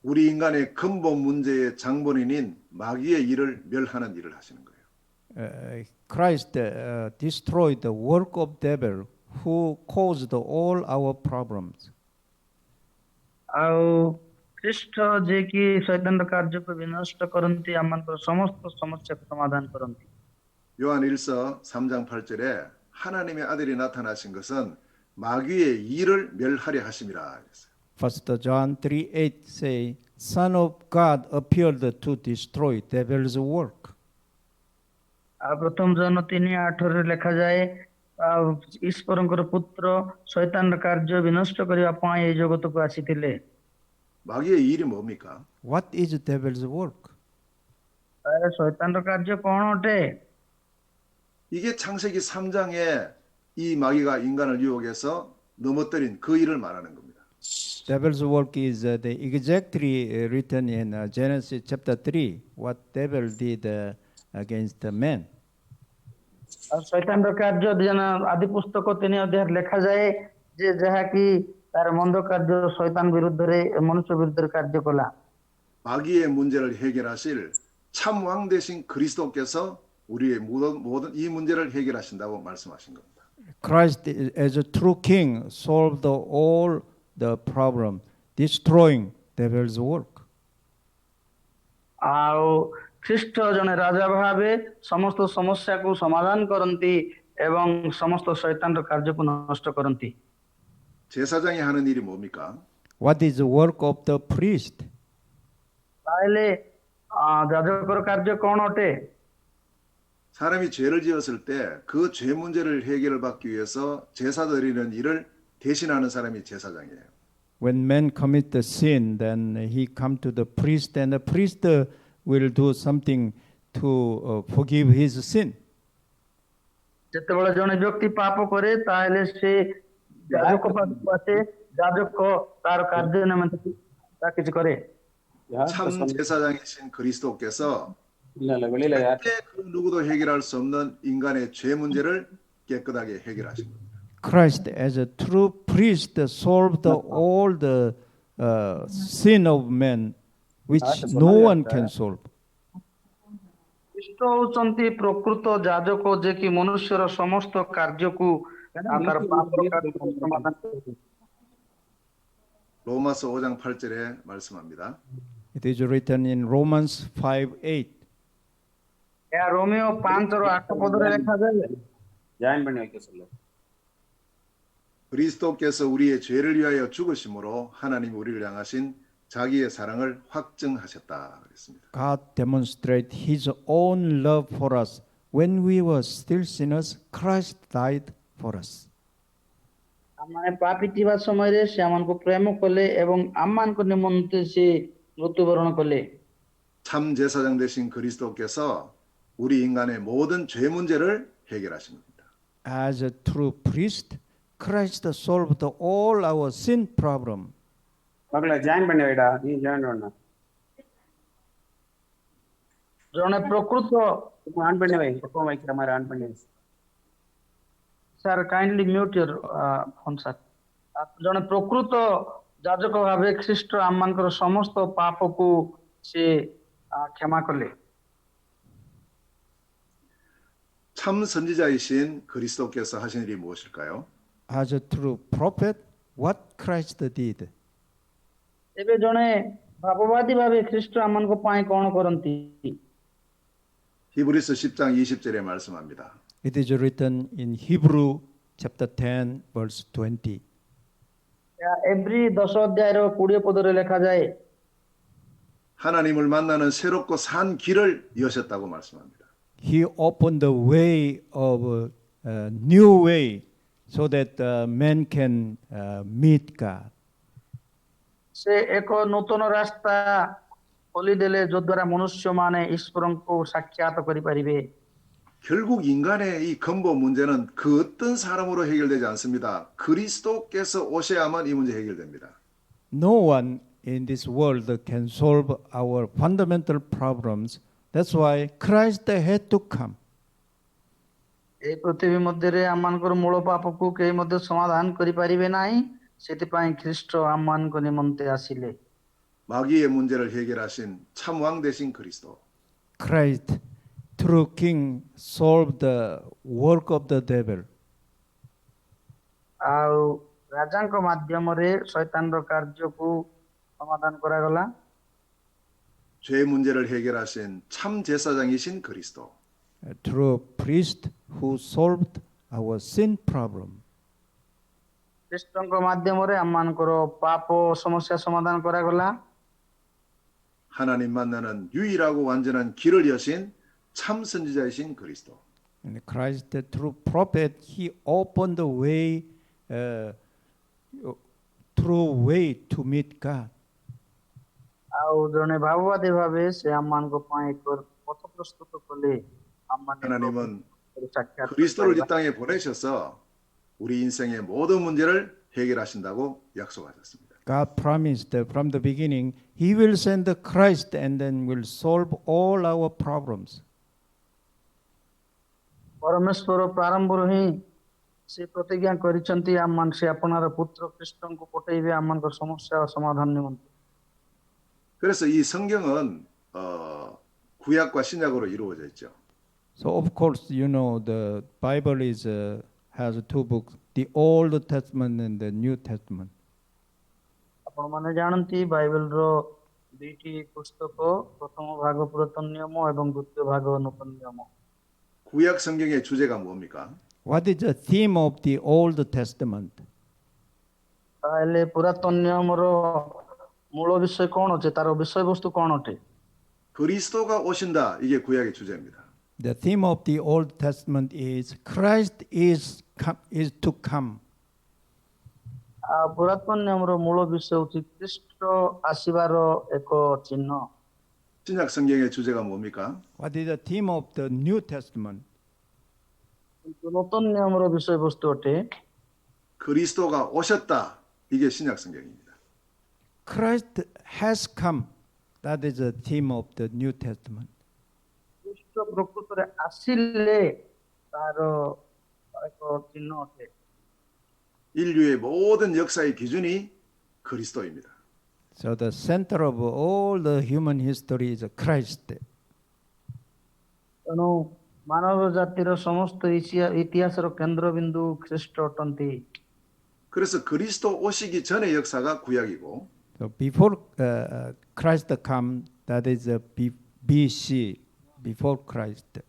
우리 인간의 근본 문제의 장본인인 마귀의 일을 멸하는 일을 하시는 거예요. Christ destroyed the work of devil who caused all our problems. ଆଉ ଖ୍ରୀଷ୍ଟ ଯିଏକି ଶୈତାନର କାର୍ଯ୍ୟକୁ ବିନଷ୍ଟ କରନ୍ତି ଆମମାନଙ୍କର ସମସ୍ତ ସମସ୍ୟାକୁ ସମାଧାନ କରନ୍ତି। 요한 1서 3장 8절에 하나님의 아들이 나타나신 것은 마귀의 일을 멸하려 하심이라 그랬어요. 1 John 3:8 say, Son of God appeared to destroy devil's work. ଆଉ ପ୍ରଥମ ଜନ 3:8ରେ ଲେଖାଯାଏ ଆଉ ଈଶ୍ୱରଙ୍କର ପୁତ୍ର ଶୈତାନର କାର୍ଯ୍ୟ ବିନଷ୍ଟ କରିବା ପାଇଁ ଏହି ଜଗତକୁ ଆସିଥିଲେ। 마귀의 일이 뭡니까? What is devil's work? ତାହେଲେ ଶୈତାନର କାର୍ଯ୍ୟ କଣ ଅଟେ? 이게 창세기 3장에 이 마귀가 인간을 유혹해서 넘어뜨린 그 일을 말하는 겁니다. Devil's work is exactly written in Genesis chapter 3, what devil did against man. ଆଉ ଶୈତାନର କାର୍ଯ୍ୟ ଆଦି ପୁସ୍ତକ 3 ଅଧ୍ୟାୟରେ ଲେଖାଯାଏ ଯେ ଯାହାକି ତାର ମନ୍ଦ କାର୍ଯ୍ୟ ଶୈତାନ ବିରୁଦ୍ଧରେ ମନୁଷ୍ୟ ବିରୁଦ୍ଧରେ କାର୍ଯ୍ୟ କଲା। 마귀의 문제를 해결하실 참 왕 되신 그리스도께서 우리의 모든 이 문제를 해결하신다고 말씀하신 겁니다. Christ, as a true king, solved all the problem, destroying devil's work. ଆଉ ଖ୍ରୀଷ୍ଟ ଜଣେ ରାଜା ଭାବେ ସମସ୍ତ ସମସ୍ୟାକୁ ସମାଧାନ କରନ୍ତି ଏବଂ ସମସ୍ତ ଶୈତାନର କାର୍ଯ୍ୟକୁ ନଷ୍ଟ କରନ୍ତି। 제사장이 하는 일이 뭡니까? What is the work of the priest? ତାହେଲେ ଯାଜକର କାର୍ଯ୍ୟ କଣ ଅଟେ? 사람이 죄를 지었을 때 그 죄 문제를 해결을 받기 위해서 제사 드리는 일을 대신하는 사람이 제사장이에요. When man commits the sin, then he come to the priest, and the priest will do something to forgive his sin. ଯେତେବେଳେ ଜଣେ ବ୍ୟକ୍ତି ପାପ କରେ ତାହେଲେ ସେ ଯାଜକ ପାଖକୁ ଆସେ, ଯାଜକ ତାର କାର୍ଯ୍ୟ ନିମନ୍ତେ ତା କିଛି କରେ। 참 제사장이신 그리스도께서 절대 그 누구도 해결할 수 없는 인간의 죄 문제를 깨끗하게 해결하신 겁니다. Christ, as a true priest, solved all the sin of man, which no one can solve. ଖ୍ରୀଷ୍ଟ ହେଉଛନ୍ତି ପ୍ରକୃତ ଯାଜକ ଯେ କି ମନୁଷ୍ୟର ସମସ୍ତ କାର୍ଯ୍ୟକୁ ତାର ପାପର କାର୍ଯ୍ୟକୁ ସମାଧାନ କରନ୍ତି। 로마서 5장 8절에 말씀합니다. It is written in Romans 5:8. ଏହା ରୋମିଓ 5:8 ପଦରେ ଲେଖାଯାଏ। ஜாயின் பண்ணி வைக்க சொல்லு. 그리스도께서 우리의 죄를 위하여 죽으심으로 하나님 우리를 향하신 자기의 사랑을 확증하셨다 그랬습니다. God demonstrated His own love for us. When we were still sinners, Christ died for us. ଆମମାନେ ପାପୀ ଥିବା ସମୟରେ ସେ ଆମମାନଙ୍କୁ ପ୍ରେମ କଲେ ଏବଂ ଆମମାନଙ୍କ ନିମନ୍ତେ ସେ ମୃତ୍ୟୁବରଣ କଲେ। 참 제사장 되신 그리스도께서 우리 인간의 모든 죄 문제를 해결하신 겁니다. As a true priest, Christ solved all our sin problem. மக்களை ஜாயின் பண்ணி வைடா, நீ ஜாயின் பண்ண. ଜଣେ ପ୍ରକୃତ ஆன் பண்ணி வை, எப்போ வைக்கிற மாதிரி ஆன் பண்ணி வை. Sir kindly mute your phone sir. ଜଣେ ପ୍ରକୃତ ଯାଜକ ଭାବେ ଖ୍ରୀଷ୍ଟ ଆମମାନଙ୍କର ସମସ୍ତ ପାପକୁ ସେ କ୍ଷମା କଲେ। 참 선지자이신 그리스도께서 하신 일이 무엇일까요? As a true prophet, what Christ did. ଏବେ ଜଣେ ଭାବବାଦୀ ଭାବେ ଖ୍ରୀଷ୍ଟ ଆମମାନଙ୍କ ପାଇଁ କଣ କରନ୍ତି? 히브리서 10장 20절에 말씀합니다. It is written in Hebrew chapter 10 verse 20. ଏଭ୍ରି 10 ଅଧ୍ୟାୟର 20 ପଦରେ ଲେଖାଯାଏ। 하나님을 만나는 새롭고 산 길을 여셨다고 말씀합니다. He opened the way of a new way so that man can meet God. ସେ ଏକ ନୂତନ ରାସ୍ତା ଖୋଲିଦେଲେ ଯଦ୍ୱାରା ମନୁଷ୍ୟମାନେ ଈଶ୍ୱରଙ୍କୁ ସାକ୍ଷାତ କରିପାରିବେ। 결국 인간의 이 근본 문제는 그 어떤 사람으로 해결되지 않습니다. 그리스도께서 오셔야만 이 문제 해결됩니다. No one in this world can solve our fundamental problems. That's why Christ had to come. এই ପୃଥିବୀ ମଧ୍ୟରେ ଆମମାନଙ୍କର ମୂଳ ପାପକୁ କେହି ମଧ୍ୟ ସମାଧାନ କରିପାରିବେ ନାହିଁ। ସେଥିପାଇଁ ଖ୍ରୀଷ୍ଟ ଆମମାନଙ୍କ ନିମନ୍ତେ ଆସିଲେ। 마귀의 문제를 해결하신 참 왕 되신 그리스도. Christ, through King, solved the work of the devil. ଆଉ ରାଜାଙ୍କ ମାଧ୍ୟମରେ ଶୈତାନର କାର୍ଯ୍ୟକୁ ସମାଧାନ କରାଗଲା। 죄 문제를 해결하신 참 제사장이신 그리스도. Through priest who solved our sin problem. ଖ୍ରୀଷ୍ଟଙ୍କ ମାଧ୍ୟମରେ ଆମମାନଙ୍କର ପାପ ସମସ୍ୟା ସମାଧାନ କରାଗଲା। 하나님 만나는 유일하고 완전한 길을 여신 참 선지자이신 그리스도. And Christ, through prophet, he opened the way, through way to meet God. ଆଉ ଜଣେ ଭାବବାଦୀ ଭାବେ ସେ ଆମମାନଙ୍କ ପାଇଁ ଏକ ପଥ ପ୍ରସ୍ତୁତ କଲେ। ଆମମାନେ 하나님은 ପ୍ରଭୁଙ୍କର ସାକ୍ଷାତ 그리스도를 이 କରିପାରିବା। 땅에 보내셔서 우리 인생의 모든 문제를 해결하신다고 약속하셨습니다. God promised that from the beginning, he will send the Christ and then will solve all our problems. ପରମେଶ୍ୱର ପ୍ରାରମ୍ଭରୁ ହିଁ ସେ ପ୍ରତିଜ୍ଞା କରିଛନ୍ତି ଆମମାନ ସେ ଆପଣାର ପୁତ୍ର ଖ୍ରୀଷ୍ଟଙ୍କୁ ପଠେଇବେ ଆମମାନଙ୍କର ସମସ୍ୟା ସମାଧାନ ନିମନ୍ତେ। 그래서 이 성경은 구약과 신약으로 이루어져 있죠. So of course, you know, the Bible has two books, the Old Testament and the New Testament. ଆପଣମାନେ ଜାଣନ୍ତି ବାଇବେଲର ଦୁଇଟି ପୁସ୍ତକ, ପ୍ରଥମ ଭାଗ ପୁରାତନ ନିୟମ ଏବଂ ଦ୍ୱିତୀୟ ଭାଗ ନୂତନ ନିୟମ। 구약 성경의 주제가 뭡니까? What is the theme of the Old Testament? ତାହେଲେ ପୁରାତନ ନିୟମର ମୂଳ ବିଷୟ କ'ଣ ଅଟେ, ତାର ବିଷୟବସ୍ତୁ କ'ଣ ଅଟେ? 그리스도가 오신다. 이게 구약의 주제입니다. The theme of the Old Testament is Christ is to come. ପୁରାତନ ନିୟମର ମୂଳ ବିଷୟ ହେଉଛି ଖ୍ରୀଷ୍ଟ ଆସିବାର ଏକ ଚିହ୍ନ। 신약 성경의 주제가 뭡니까? What is the theme of the New Testament? କିନ୍ତୁ ନୂତନ ନିୟମର ବିଷୟବସ୍ତୁ ଅଟେ 그리스도가 오셨다. 이게 신약 성경입니다. Christ has come. That is the theme of the New Testament. ଖ୍ରୀଷ୍ଟ ପ୍ରକୃତରେ ଆସିଲେ ତାର ଏକ ଚିହ୍ନ ଅଟେ। 인류의 모든 역사의 기준이 그리스도입니다. So the center of all the human history is Christ. ତେଣୁ ମାନବ ଜାତିର ସମସ୍ତ ଇତିହାସର କେନ୍ଦ୍ରବିନ୍ଦୁ ଖ୍ରୀଷ୍ଟ ଅଟନ୍ତି। 그래서 그리스도 오시기 전의 역사가 구약이고 So before Christ come, that is BC, before Christ.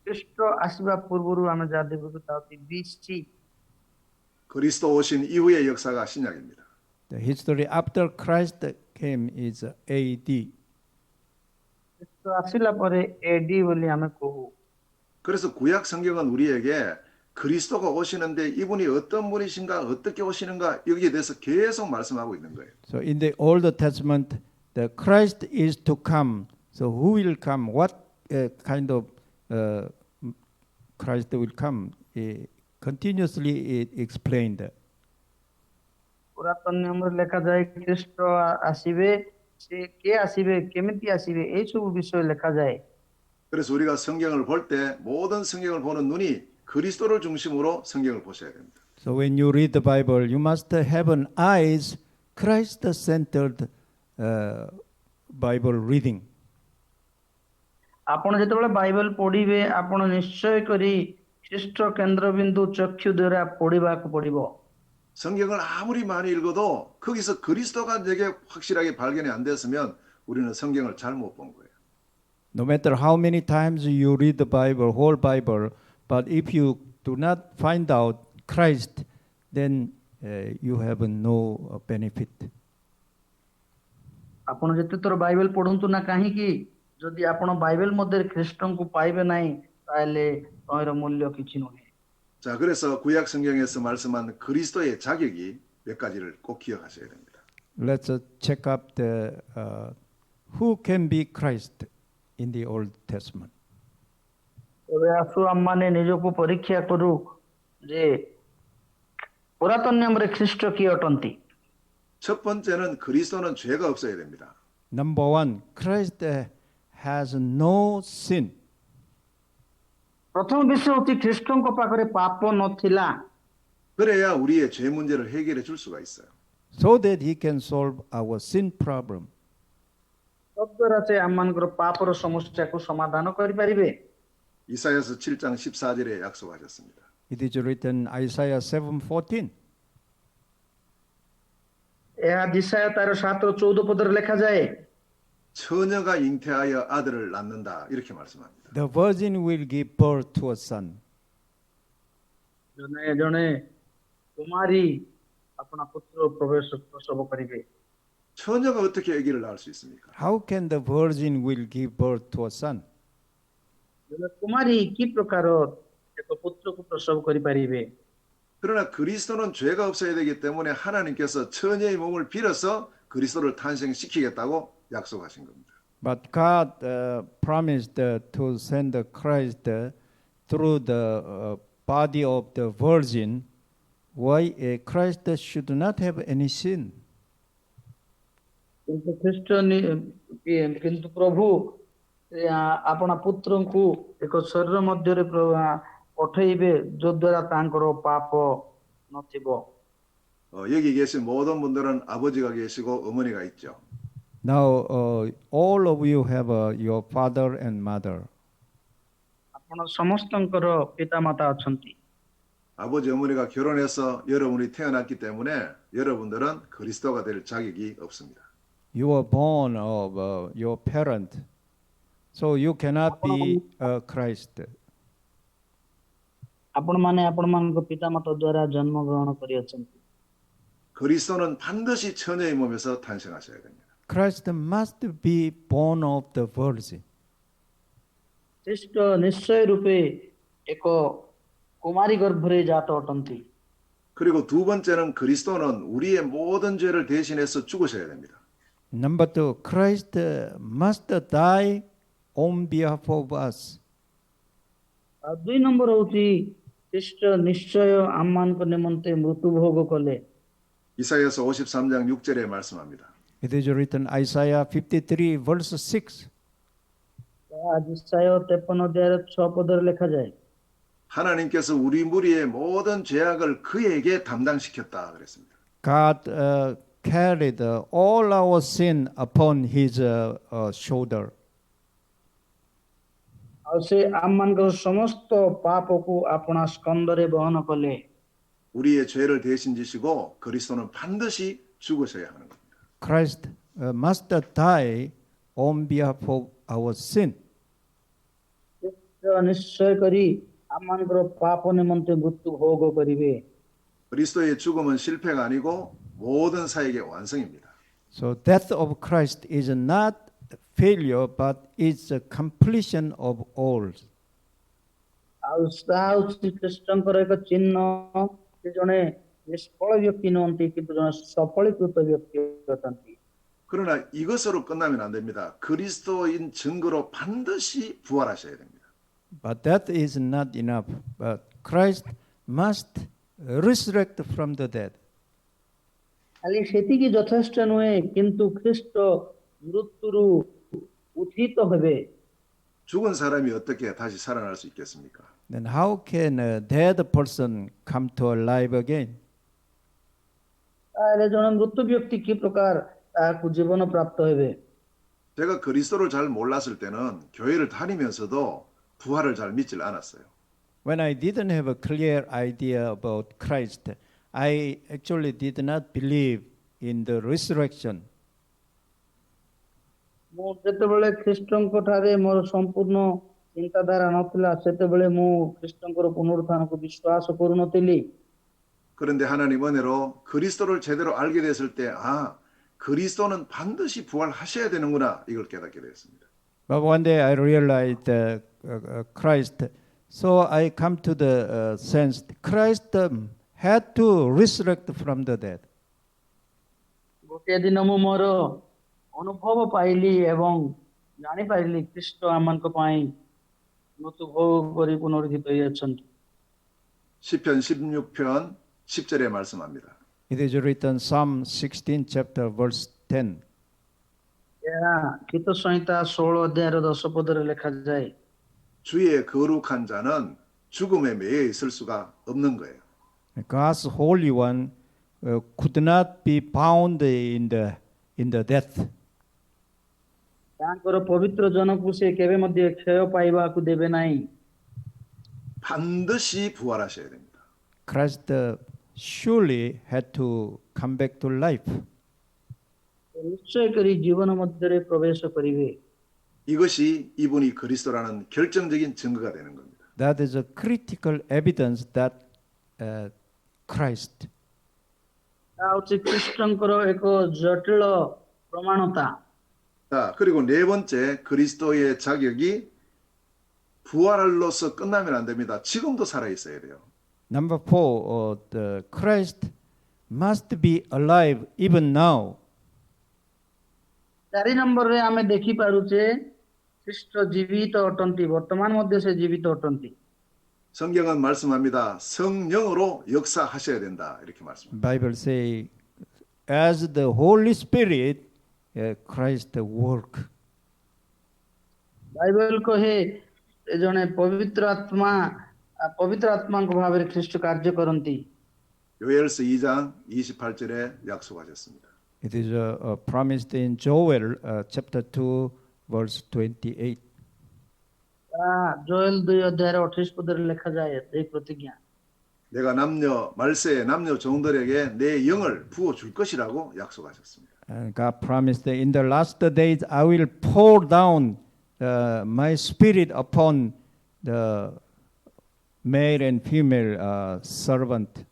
ଖ୍ରୀଷ୍ଟ ଆସିବା ପୂର୍ବରୁ ଆମେ ଯାହା ଦେଖୁଛୁ ତା ହେଉଛି BC। 그리스도 오신 이후의 역사가 신약입니다. The history after Christ came is AD. ଖ୍ରୀଷ୍ଟ ଆସିଲା ପରେ AD ବୋଲି ଆମେ କହୁ। 그래서 구약 성경은 우리에게 그리스도가 오시는데 이분이 어떤 분이신가 어떻게 오시는가 여기에 대해서 계속 말씀하고 있는 거예요. So in the Old Testament, the Christ is to come. So who will come? What kind of Christ will come? Continuously explained. ପୁରାତନ ନିୟମରେ ଲେଖାଯାଏ ଖ୍ରୀଷ୍ଟ ଆସିବେ, ସେ କିଏ ଆସିବେ, କେମିତି ଆସିବେ, ଏଇ ସବୁ ବିଷୟ ଲେଖାଯାଏ। 그래서 우리가 성경을 볼 때 모든 성경을 보는 눈이 그리스도를 중심으로 성경을 보셔야 됩니다. So when you read the Bible, you must have an eyes Christ-centered Bible reading. ଆପଣ ଯେତେବେଳେ ବାଇବେଲ ପଢିବେ ଆପଣ ନିଶ୍ଚୟ କରି ଖ୍ରୀଷ୍ଟ କେନ୍ଦ୍ରବିନ୍ଦୁ ଚକ୍ଷୁ ଦ୍ୱାରା ପଢିବାକୁ ପଡିବ। 성경을 아무리 많이 읽어도 거기서 그리스도가 내게 확실하게 발견이 안 됐으면 우리는 성경을 잘못 본 거예요. No matter how many times you read the Bible, whole Bible, but if you do not find out Christ, then you have no benefit. ଆପଣ ଯେତେ ଥର ବାଇବେଲ ପଢନ୍ତୁ ନା କାହିଁକି ଯଦି ଆପଣ ବାଇବେଲ ମଧ୍ୟରେ ଖ୍ରୀଷ୍ଟଙ୍କୁ ପାଇବେ ନାହିଁ ତାହେଲେ ତହିଁର ମୂଲ୍ୟ କିଛି ନୁହେଁ। 자, 그래서 구약 성경에서 말씀한 그리스도의 자격이 몇 가지를 꼭 기억하셔야 됩니다. Let's check up who can be Christ in the Old Testament. ଏବେ ଆସୁ ଆମମାନେ ନିଜକୁ ପରୀକ୍ଷା କରୁ ଯେ ପୁରାତନ ନିୟମରେ ଖ୍ରୀଷ୍ଟ କିଏ ଅଟନ୍ତି। 첫 번째는 그리스도는 죄가 없어야 됩니다. Number one, Christ has no sin. ପ୍ରଥମ ବିଷୟ ହେଉଛି ଖ୍ରୀଷ୍ଟଙ୍କ ପାଖରେ ପାପ ନଥିଲା। 그래야 우리의 죄 문제를 해결해 줄 수가 있어요. So that he can solve our sin problem. ତଦ୍ୱାରା ସେ ଆମମାନଙ୍କର ପାପର ସମସ୍ୟାକୁ ସମାଧାନ କରିପାରିବେ। 이사야서 7장 14절에 약속하셨습니다. It is written Isaiah 7:14. ଏହା ଦିଶାୟ ତାର 7:14 ଲେଖାଯାଏ। 처녀가 잉태하여 아들을 낳는다 이렇게 말씀합니다. The virgin will give birth to a son. ଜଣେ ଜଣେ କୁମାରୀ ଆପଣା ପୁତ୍ର ପ୍ରସବ କରିବେ। 처녀가 어떻게 아기를 낳을 수 있습니까? How can the virgin will give birth to a son? ଜଣେ କୁମାରୀ କି ପ୍ରକାର ଏକ ପୁତ୍ରକୁ ପ୍ରସବ କରିପାରିବେ? 그러나 그리스도는 죄가 없어야 되기 때문에 하나님께서 처녀의 몸을 빌어서 그리스도를 탄생시키겠다고 약속하신 겁니다. But God promised to send Christ through the body of the virgin. Why Christ should not have any sin? କିନ୍ତୁ ପ୍ରଭୁ ଆପଣା ପୁତ୍ରଙ୍କୁ ଏକ ଶରୀର ମଧ୍ୟରେ ପଠେଇବେ ଯୋଦ୍ୱାରା ତାଙ୍କର ପାପ ନଥିବ। 여기 계신 모든 분들은 아버지가 계시고 어머니가 있죠. Now all of you have your father and mother. ଆପଣ ସମସ୍ତଙ୍କର ପିତାମାତା ଅଛନ୍ତି। 아버지 어머니가 결혼해서 여러분이 태어났기 때문에 여러분들은 그리스도가 될 자격이 없습니다. You were born of your parent, so you cannot be Christ. ଆପଣମାନେ ଆପଣମାନଙ୍କ ପିତାମାତା ଦ୍ୱାରା ଜନ୍ମଗ୍ରହଣ କରିଅଛନ୍ତି। 그리스도는 반드시 처녀의 몸에서 탄생하셔야 됩니다. Christ must be born of the virgin. ଖ୍ରୀଷ୍ଟ ନିଶ୍ଚୟ ରୂପେ ଏକ କୁମାରୀ ଗର୍ଭରେ ଜାତ ଅଟନ୍ତି। 그리고 두 번째는 그리스도는 우리의 모든 죄를 대신해서 죽으셔야 됩니다. Number two, Christ must die on behalf of us. ଆଉ ଦୁଇ ନମ୍ବର ହେଉଛି ଖ୍ରୀଷ୍ଟ ନିଶ୍ଚୟ ଆମମାନଙ୍କ ନିମନ୍ତେ ମୃତ୍ୟୁଭୋଗ କଲେ। 이사야서 53장 6절에 말씀합니다. It is written Isaiah 53 verse 6. ଦିଶାୟ 53 ଅଧ୍ୟାୟର 6 ଲେଖାଯାଏ। 하나님께서 우리 무리의 모든 죄악을 그에게 담당시켰다 그랬습니다. God carried all our sin upon his shoulder. ଆଉ ସେ ଆମମାନଙ୍କର ସମସ୍ତ ପାପକୁ ଆପଣା ସ୍କନ୍ଧରେ ବହନ କଲେ। 우리의 죄를 대신 지시고 그리스도는 반드시 죽으셔야 하는 겁니다. Christ must die on behalf of our sin. ନିଶ୍ଚୟ କରି ଆମମାନଙ୍କର ପାପ ନିମନ୍ତେ ମୃତ୍ୟୁଭୋଗ କରିବେ। 그리스도의 죽음은 실패가 아니고 모든 사역의 완성입니다. So death of Christ is not failure, but it's a completion of all. ଆଉ ତାହା ହେଉଛି ଖ୍ରୀଷ୍ଟଙ୍କର ଏକ ଚିହ୍ନ। ସେ ଜଣେ ନିଷ୍ଫଳ ବ୍ୟକ୍ତି ନୁହନ୍ତି କିନ୍ତୁ ଜଣେ ସଫଳୀକୃତ ବ୍ୟକ୍ତି ଅଟନ୍ତି। 그러나 이것으로 끝나면 안 됩니다. 그리스도인 증거로 반드시 부활하셔야 됩니다. But that is not enough. But Christ must resurrect from the dead. ଖାଲି ସେତିକି ଯଥେଷ୍ଟ ନୁହେଁ କିନ୍ତୁ ଖ୍ରୀଷ୍ଟ ମୃତ୍ୟୁରୁ ଉତ୍ଥିତ ହେବେ। 죽은 사람이 어떻게 다시 살아날 수 있겠습니까? Then how can a dead person come to life again? ତାହେଲେ ଜଣେ ମୃତ୍ୟୁ ବ୍ୟକ୍ତି କି ପ୍ରକାର ତାହାକୁ ଜୀବନ ପ୍ରାପ୍ତ ହେବେ? 제가 그리스도를 잘 몰랐을 때는 교회를 다니면서도 부활을 잘 믿질 않았어요. When I didn't have a clear idea about Christ, I actually did not believe in the resurrection. ମୁଁ ଯେତେବେଳେ ଖ୍ରୀଷ୍ଟଙ୍କ ଠାରେ ମୋର ସମ୍ପୂର୍ଣ୍ଣ ଚିନ୍ତାଧାରା ନଥିଲା ସେତେବେଳେ ମୁଁ ଖ୍ରୀଷ୍ଟଙ୍କର ପୁନରୁତ୍ଥାନକୁ ବିଶ୍ୱାସ କରୁନଥିଲି। 그런데 하나님 은혜로 그리스도를 제대로 알게 됐을 때 그리스도는 반드시 부활하셔야 되는구나 이걸 깨닫게 되었습니다. But one day I realized Christ, so I come to the sense Christ had to resurrect from the dead. ଗୋଟିଏ ଦିନ ମୁଁ ମୋର ଅନୁଭବ ପାଇଲି ଏବଂ ଜାଣିପାରିଲି ଖ୍ରୀଷ୍ଟ ଆମମାନଙ୍କ ପାଇଁ ମୃତ୍ୟୁଭୋଗ କରି ପୁନରୁଦ୍ଧିତ ହୋଇଅଛନ୍ତି। 시편 16편 10절에 말씀합니다. It is written Psalm 16 chapter verse 10. ଏହା ଗୀତ ସଂହିତା 16 ଅଧ୍ୟାୟର 10 ପଦରେ ଲେଖାଯାଏ। 주의 거룩한 자는 죽음에 매여 있을 수가 없는 거예요. God's Holy One could not be bound in the death. ତାଙ୍କର ପବିତ୍ର ଜନକୁ ସେ କେବେ ମଧ୍ୟ କ୍ଷୟ ପାଇବାକୁ ଦେବେ ନାହିଁ। 반드시 부활하셔야 됩니다. Christ surely had to come back to life. ସେ ନିଶ୍ଚୟ କରି ଜୀବନ ମଧ୍ୟରେ ପ୍ରବେଶ କରିବେ। 이것이 이분이 그리스도라는 결정적인 증거가 되는 겁니다. That is a critical evidence that Christ. ତା ହେଉଛି ଖ୍ରୀଷ୍ଟଙ୍କର ଏକ ଜଟିଳ ପ୍ରମାଣତା। 자, 그리고 네 번째 그리스도의 자격이 부활로서 끝나면 안 됩니다. 지금도 살아 있어야 돼요. Number 4, the Christ must be alive even now. 4 ନମ୍ବରରେ ଆମେ ଦେଖିପାରୁଛେ ଖ୍ରୀଷ୍ଟ ଜୀବିତ ଅଟନ୍ତି, ବର୍ତ୍ତମାନ ମଧ୍ୟ ସେ ଜୀବିତ ଅଟନ୍ତି। 성경은 말씀합니다. 성령으로 역사하셔야 된다. 이렇게 말씀합니다. Bible say, as the Holy Spirit, Christ work. Bible କହେ ଜଣେ ପବିତ୍ର ଆତ୍ମାଙ୍କ ଭାବରେ ଖ୍ରୀଷ୍ଟ କାର୍ଯ୍ୟ କରନ୍ତି। 요엘서 2장 28절에 약속하셨습니다. It is promised in Joel chapter 2, verse 28. ଜୋଏଲ 2 ଅଧ୍ୟାୟର 28 ପଦରେ ଲେଖାଯାଏ ଏହି ପ୍ରତିଜ୍ଞା। 내가 말세의 남녀 종들에게 내 영을 부어 줄 것이라고 약속하셨습니다. And God promised that in the last days I will pour down my spirit upon the male and female servant.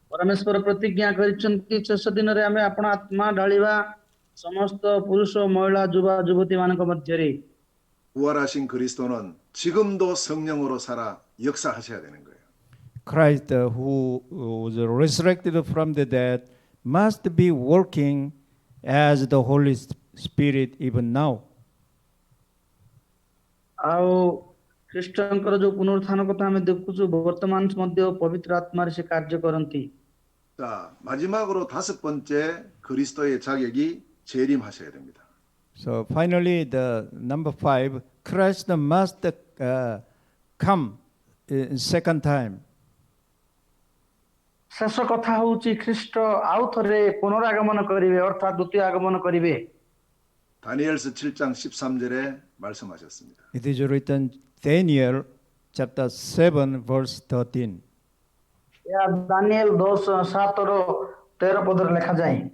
ପରମେଶ୍ୱର ପ୍ରତିଜ୍ଞା କରିଛନ୍ତି ଶେଷ ଦିନରେ ଆମେ ଆପଣ ଆତ୍ମା ଢାଳିବା ସମସ୍ତ ପୁରୁଷ ମହିଳା ଯୁବା ଯୁବତୀ ମାନଙ୍କ ମଧ୍ୟରେ। 부활하신 그리스도는 지금도 성령으로 살아 역사하셔야 되는 거예요. Christ, who was resurrected from the dead, must be working as the Holy Spirit even now. ଆଉ ଖ୍ରୀଷ୍ଟଙ୍କର ଯୋଉ ପୁନରୁତ୍ଥାନ କଥା ଆମେ ଦେଖୁଛୁ ବର୍ତ୍ତମାନ ମଧ୍ୟ ପବିତ୍ର ଆତ୍ମାରେ ସେ କାର୍ଯ୍ୟ କରନ୍ତି। 자, 마지막으로 다섯 번째 그리스도의 자격이 재림하셔야 됩니다. So finally, the number 5, Christ must come in second time. ଶେଷ କଥା ହଉଛି ଖ୍ରୀଷ୍ଟ ଆଉ ଥରେ ପୁନରାଗମନ କରିବେ ଅର୍ଥାତ୍ ଦ୍ୱିତୀୟ ଆଗମନ କରିବେ। 다니엘서 7장 13절에 말씀하셨습니다. It is written Daniel chapter 7 verse 13. ଏହା ଦାନିଏଲ 10:7-13 ପଦରେ ଲେଖାଯାଏ।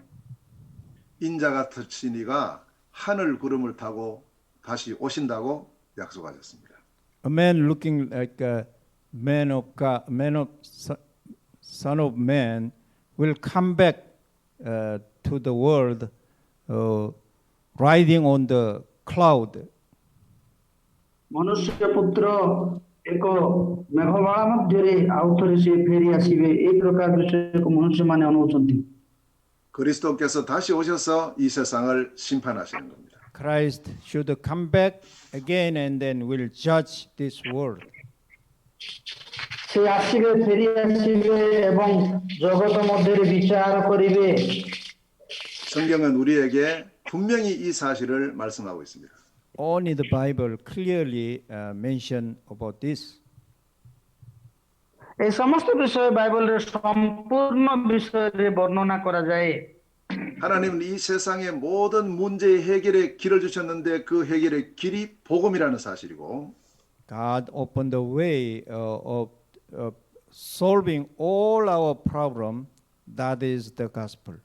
인자 같으신 이가 하늘 구름을 타고 다시 오신다고 약속하셨습니다. A man looking like a man of God, son of man, will come back to the world riding on the cloud. ମନୁଷ୍ୟ ପୁତ୍ର ଏକ ମେଘମାଳା ମଧ୍ୟରେ ଆଉ ଥରେ ସେ ଫେରି ଆସିବେ ଏହି ପ୍ରକାର ବିଷୟକୁ ମନୁଷ୍ୟମାନେ ଅନଉଛନ୍ତି। 그리스도께서 다시 오셔서 이 세상을 심판하시는 겁니다. Christ should come back again and then will judge this world. ସେ ଆସିବେ ଫେରି ଆସିବେ ଏବଂ ଜଗତ ମଧ୍ୟରେ ବିଚାର କରିବେ। 성경은 우리에게 분명히 이 사실을 말씀하고 있습니다. Only the Bible clearly mention about this. এই সমস্ত বিষয় বাইবেলের সম্পূর্ণ বিষয়ে বর্ণনা করা যায়। 하나님은 이 세상의 모든 문제의 해결의 길을 주셨는데 그 해결의 길이 복음이라는 사실이고 God opened the way of solving all our problem. That is the gospel.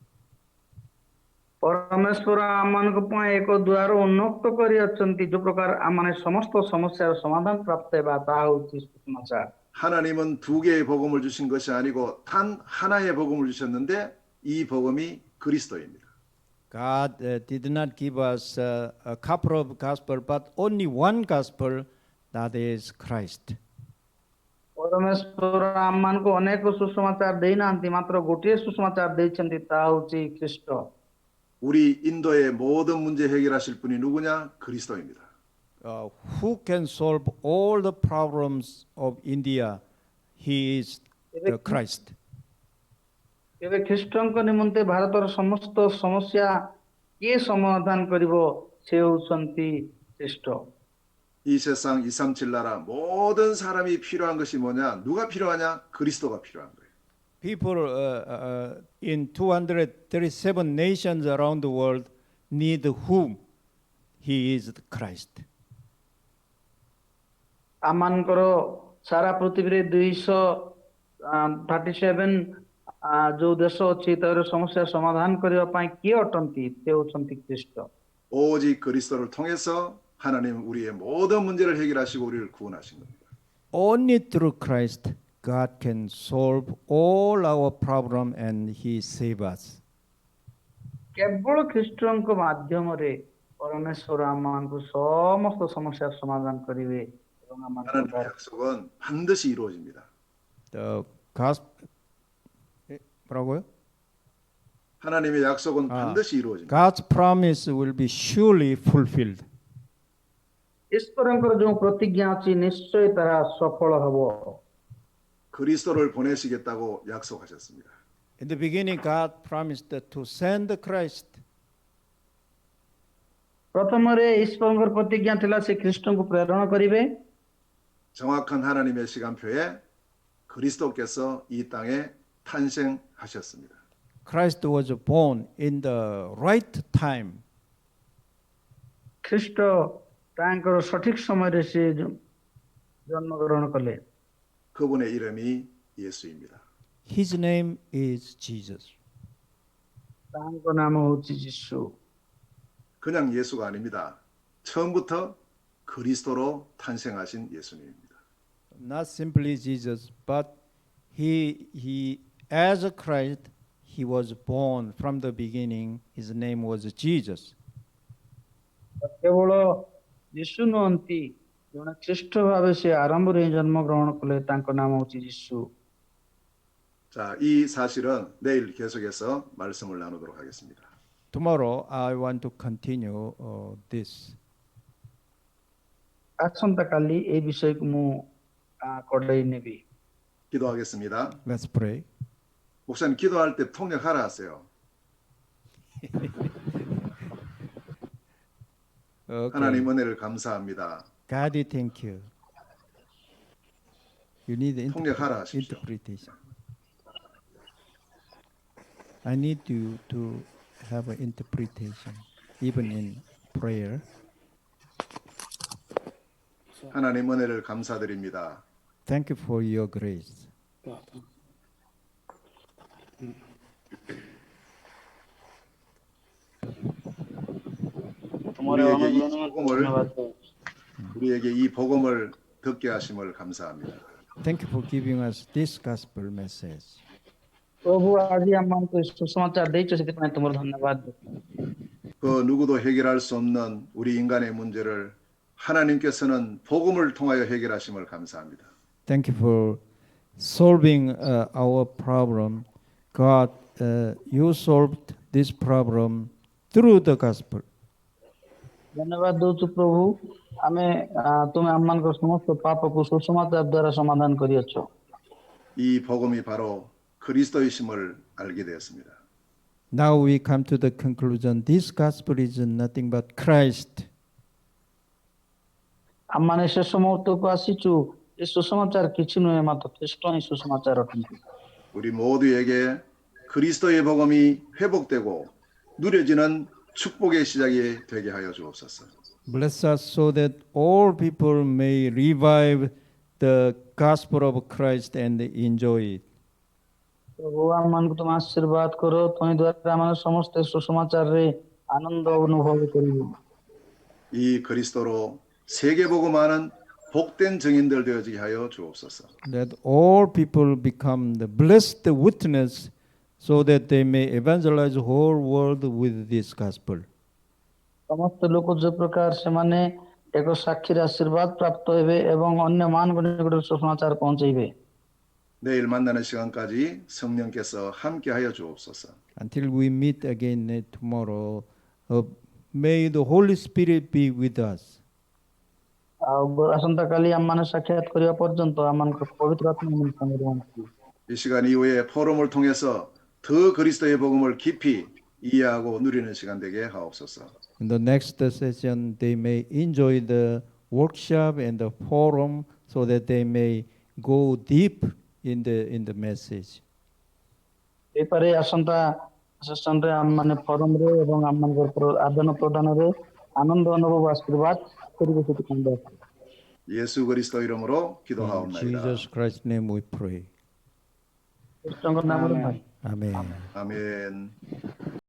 ପରମେଶ୍ୱର ଆମମାନଙ୍କ ପାଇଁ ଏକ ଦ୍ୱାର ଉନ୍ମୁକ୍ତ କରି ଅଛନ୍ତି ଯୋଉ ପ୍ରକାର ଆମମାନେ ସମସ୍ତ ସମସ୍ୟାର ସମାଧାନ ପ୍ରାପ୍ତ ହେବା ତାହା ହେଉଛି ସୁସମାଚାର। 하나님은 두 개의 복음을 주신 것이 아니고 단 하나의 복음을 주셨는데 이 복음이 그리스도입니다. God did not give us a couple of gospel, but only one gospel, that is Christ. ପରମେଶ୍ୱର ଆମମାନଙ୍କୁ ଅନେକ ସୁସମାଚାର ଦେଇନାହାନ୍ତି ମାତ୍ର ଗୋଟିଏ ସୁସମାଚାର ଦେଇଛନ୍ତି ତାହା ହେଉଛି ଖ୍ରୀଷ୍ଟ। 우리 인도의 모든 문제 해결하실 분이 누구냐? 그리스도입니다. Who can solve all the problems of India? He is the Christ. ଏବେ ଖ୍ରୀଷ୍ଟଙ୍କ ନିମନ୍ତେ ଭାରତର ସମସ୍ତ ସମସ୍ୟା କିଏ ସମାଧାନ କରିବ? ସେ ହେଉଛନ୍ତି ଖ୍ରୀଷ୍ଟ। 이 세상 237 나라 모든 사람이 필요한 것이 뭐냐? 누가 필요하냐? 그리스도가 필요한 거예요. People in 237 nations around the world, need whom he is the Christ. ଆମମାନଙ୍କର ସାରା ପୃଥିବୀରେ 237 ଯୋଉ ଦେଶ ଅଛି ତାର ସମସ୍ୟା ସମାଧାନ କରିବା ପାଇଁ କିଏ ଅଟନ୍ତି? ସେ ହେଉଛନ୍ତି ଖ୍ରୀଷ୍ଟ। 오직 그리스도를 통해서 하나님 우리의 모든 문제를 해결하시고 우리를 구원하신 겁니다. Only through Christ God can solve all our problem and he save us. କେବଳ ଖ୍ରୀଷ୍ଟଙ୍କ ମାଧ୍ୟମରେ ପରମେଶ୍ୱର ଆମମାନଙ୍କୁ ସମସ୍ତ ସମସ୍ୟାର ସମାଧାନ କରିବେ ଏବଂ ଆମମାନଙ୍କୁ 하나님의 약속은 반드시 이루어집니다. The gospel 뭐라고요? 하나님의 약속은 반드시 이루어집니다. God's promise will be surely fulfilled. ଈଶ୍ୱରଙ୍କର ଯେଉଁ ପ୍ରତିଜ୍ଞା ଅଛି ନିଶ୍ଚୟ ତାହା ସଫଳ ହେବ। 그리스도를 보내시겠다고 약속하셨습니다. In the beginning, God promised to send Christ. ପ୍ରଥମରେ ଈଶ୍ୱରଙ୍କର ପ୍ରତିଜ୍ଞା ଥିଲା ସେ ଖ୍ରୀଷ୍ଟଙ୍କୁ ପ୍ରେରଣ କରିବେ। 정확한 하나님의 시간표에 그리스도께서 이 땅에 탄생하셨습니다. Christ was born in the right time. ଖ୍ରୀଷ୍ଟ ତାଙ୍କର ସଠିକ ସମୟରେ ସେ ଜନ୍ମଗ୍ରହଣ କଲେ। 그분의 이름이 예수입니다. His name is Jesus. ତାଙ୍କ ନାମ ହେଉଛି ଯୀଶୁ। 그냥 예수가 아닙니다. 처음부터 그리스도로 탄생하신 예수님입니다. Not simply Jesus, but he as a Christ, he was born from the beginning. His name was Jesus. କେବଳ ଯୀଶୁ ନୁହନ୍ତି, ଜଣେ ଖ୍ରୀଷ୍ଟ ଭାବେ ସେ ଆରମ୍ଭରୁ ହିଁ ଜନ୍ମଗ୍ରହଣ କଲେ, ତାଙ୍କ ନାମ ହେଉଛି ଯୀଶୁ। 자, 이 사실은 내일 계속해서 말씀을 나누도록 하겠습니다. Tomorrow I want to continue this. ଆସନ୍ତା କାଲି ଏ ବିଷୟକୁ ମୁଁ କଢେଇ ନେବି। 기도하겠습니다. Let's pray. 목사님 기도할 때 통역하라 하세요. Okay. 하나님 은혜를 감사합니다. God, we thank you. You need 통역하라 하십시오. interpretation. I need you to have an interpretation, even in prayer. 하나님 은혜를 감사드립니다. Thank you for your grace. 우리에게 이 복음을 듣게 하심을 감사합니다. Thank you for giving us this gospel message. ପ୍ରଭୁ ଆଜି ଆମମାନଙ୍କୁ ସୁସମାଚାର ଦେଇଛ, ସେଥିପାଇଁ ତୁମର ଧନ୍ୟବାଦ। 그 누구도 해결할 수 없는 우리 인간의 문제를 하나님께서는 복음을 통하여 해결하심을 감사합니다. Thank you for solving our problem. God, you solved this problem through the gospel. ଧନ୍ୟବାଦ ଦଉଛୁ ପ୍ରଭୁ, ଆମେ ତୁମେ ଆମମାନଙ୍କର ସମସ୍ତ ପାପକୁ ସୁସମାଚାର ଦ୍ୱାରା ସମାଧାନ କରିଅଛ। 이 복음이 바로 그리스도이심을 알게 되었습니다. Now we come to the conclusion. This gospel is nothing but Christ. ଆମମାନେ ଶେଷ ମୁହୂର୍ତ୍ତକୁ ଆସିଛୁ, ଏ ସୁସମାଚାର କିଛି ନୁହେଁ, ମାତ୍ର ଖ୍ରୀଷ୍ଟ ହିଁ ସୁସମାଚାର ଅଟନ୍ତି। 우리 모두에게 그리스도의 복음이 회복되고 누려지는 축복의 시작이 되게 하여 주옵소서. Bless us so that all people may revive the gospel of Christ and enjoy it. ପ୍ରଭୁ ଆମମାନଙ୍କୁ ତୁମେ ଆଶୀର୍ବାଦ କର, ତୁମ ଦ୍ୱାରା ଆମେ ସମସ୍ତେ ସୁସମାଚାରରେ ଆନନ୍ଦ ଅନୁଭବ କରିବୁ। 이 그리스도로 세계 복음하는 복된 증인들 되어지게 하여 주옵소서. That all people become the blessed witness so that they may evangelize the whole world with this gospel. ସମସ୍ତ ଲୋକ ଯେ ପ୍ରକାର ସେମାନେ ଏକ ସାକ୍ଷୀର ଆଶୀର୍ବାଦ ପ୍ରାପ୍ତ ହେବେ ଏବଂ ଅନ୍ୟମାନଙ୍କ ନିକଟରେ ସୁସମାଚାର ପହଞ୍ଚେଇବେ। 내일 만나는 시간까지 성령께서 함께하여 주옵소서. Until we meet again tomorrow, may the Holy Spirit be with us. ଆଉ ଆସନ୍ତା କାଲି ଆମମାନେ ସାକ୍ଷାତ କରିବା ପର୍ଯ୍ୟନ୍ତ ଆମମାନଙ୍କର ପବିତ୍ର ଆତ୍ମା ଆମ ସାଙ୍ଗରେ ରୁହନ୍ତୁ। 이 시간 이후에 포럼을 통해서 더 그리스도의 복음을 깊이 이해하고 누리는 시간 되게 하옵소서. In the next session, they may enjoy the workshop and the forum so that they may go deep in the message. ଏପାରେ ଆସନ୍ତା ସେସନରେ ଆମମାନେ ଫୋରମରେ ଏବଂ ଆମମାନଙ୍କର ଆଦାନ ପ୍ରଦାନରେ ଆନନ୍ଦ ଅନୁଭବ ଆଶୀର୍ବାଦ କରିବେ ସେଥିପାଇଁ 예수 그리스도 이름으로 In 기도하옵나이다. Jesus Christ's name we pray. ଖ୍ରୀଷ୍ଟଙ୍କ ନାମରେ Amen. Amen. 아멘.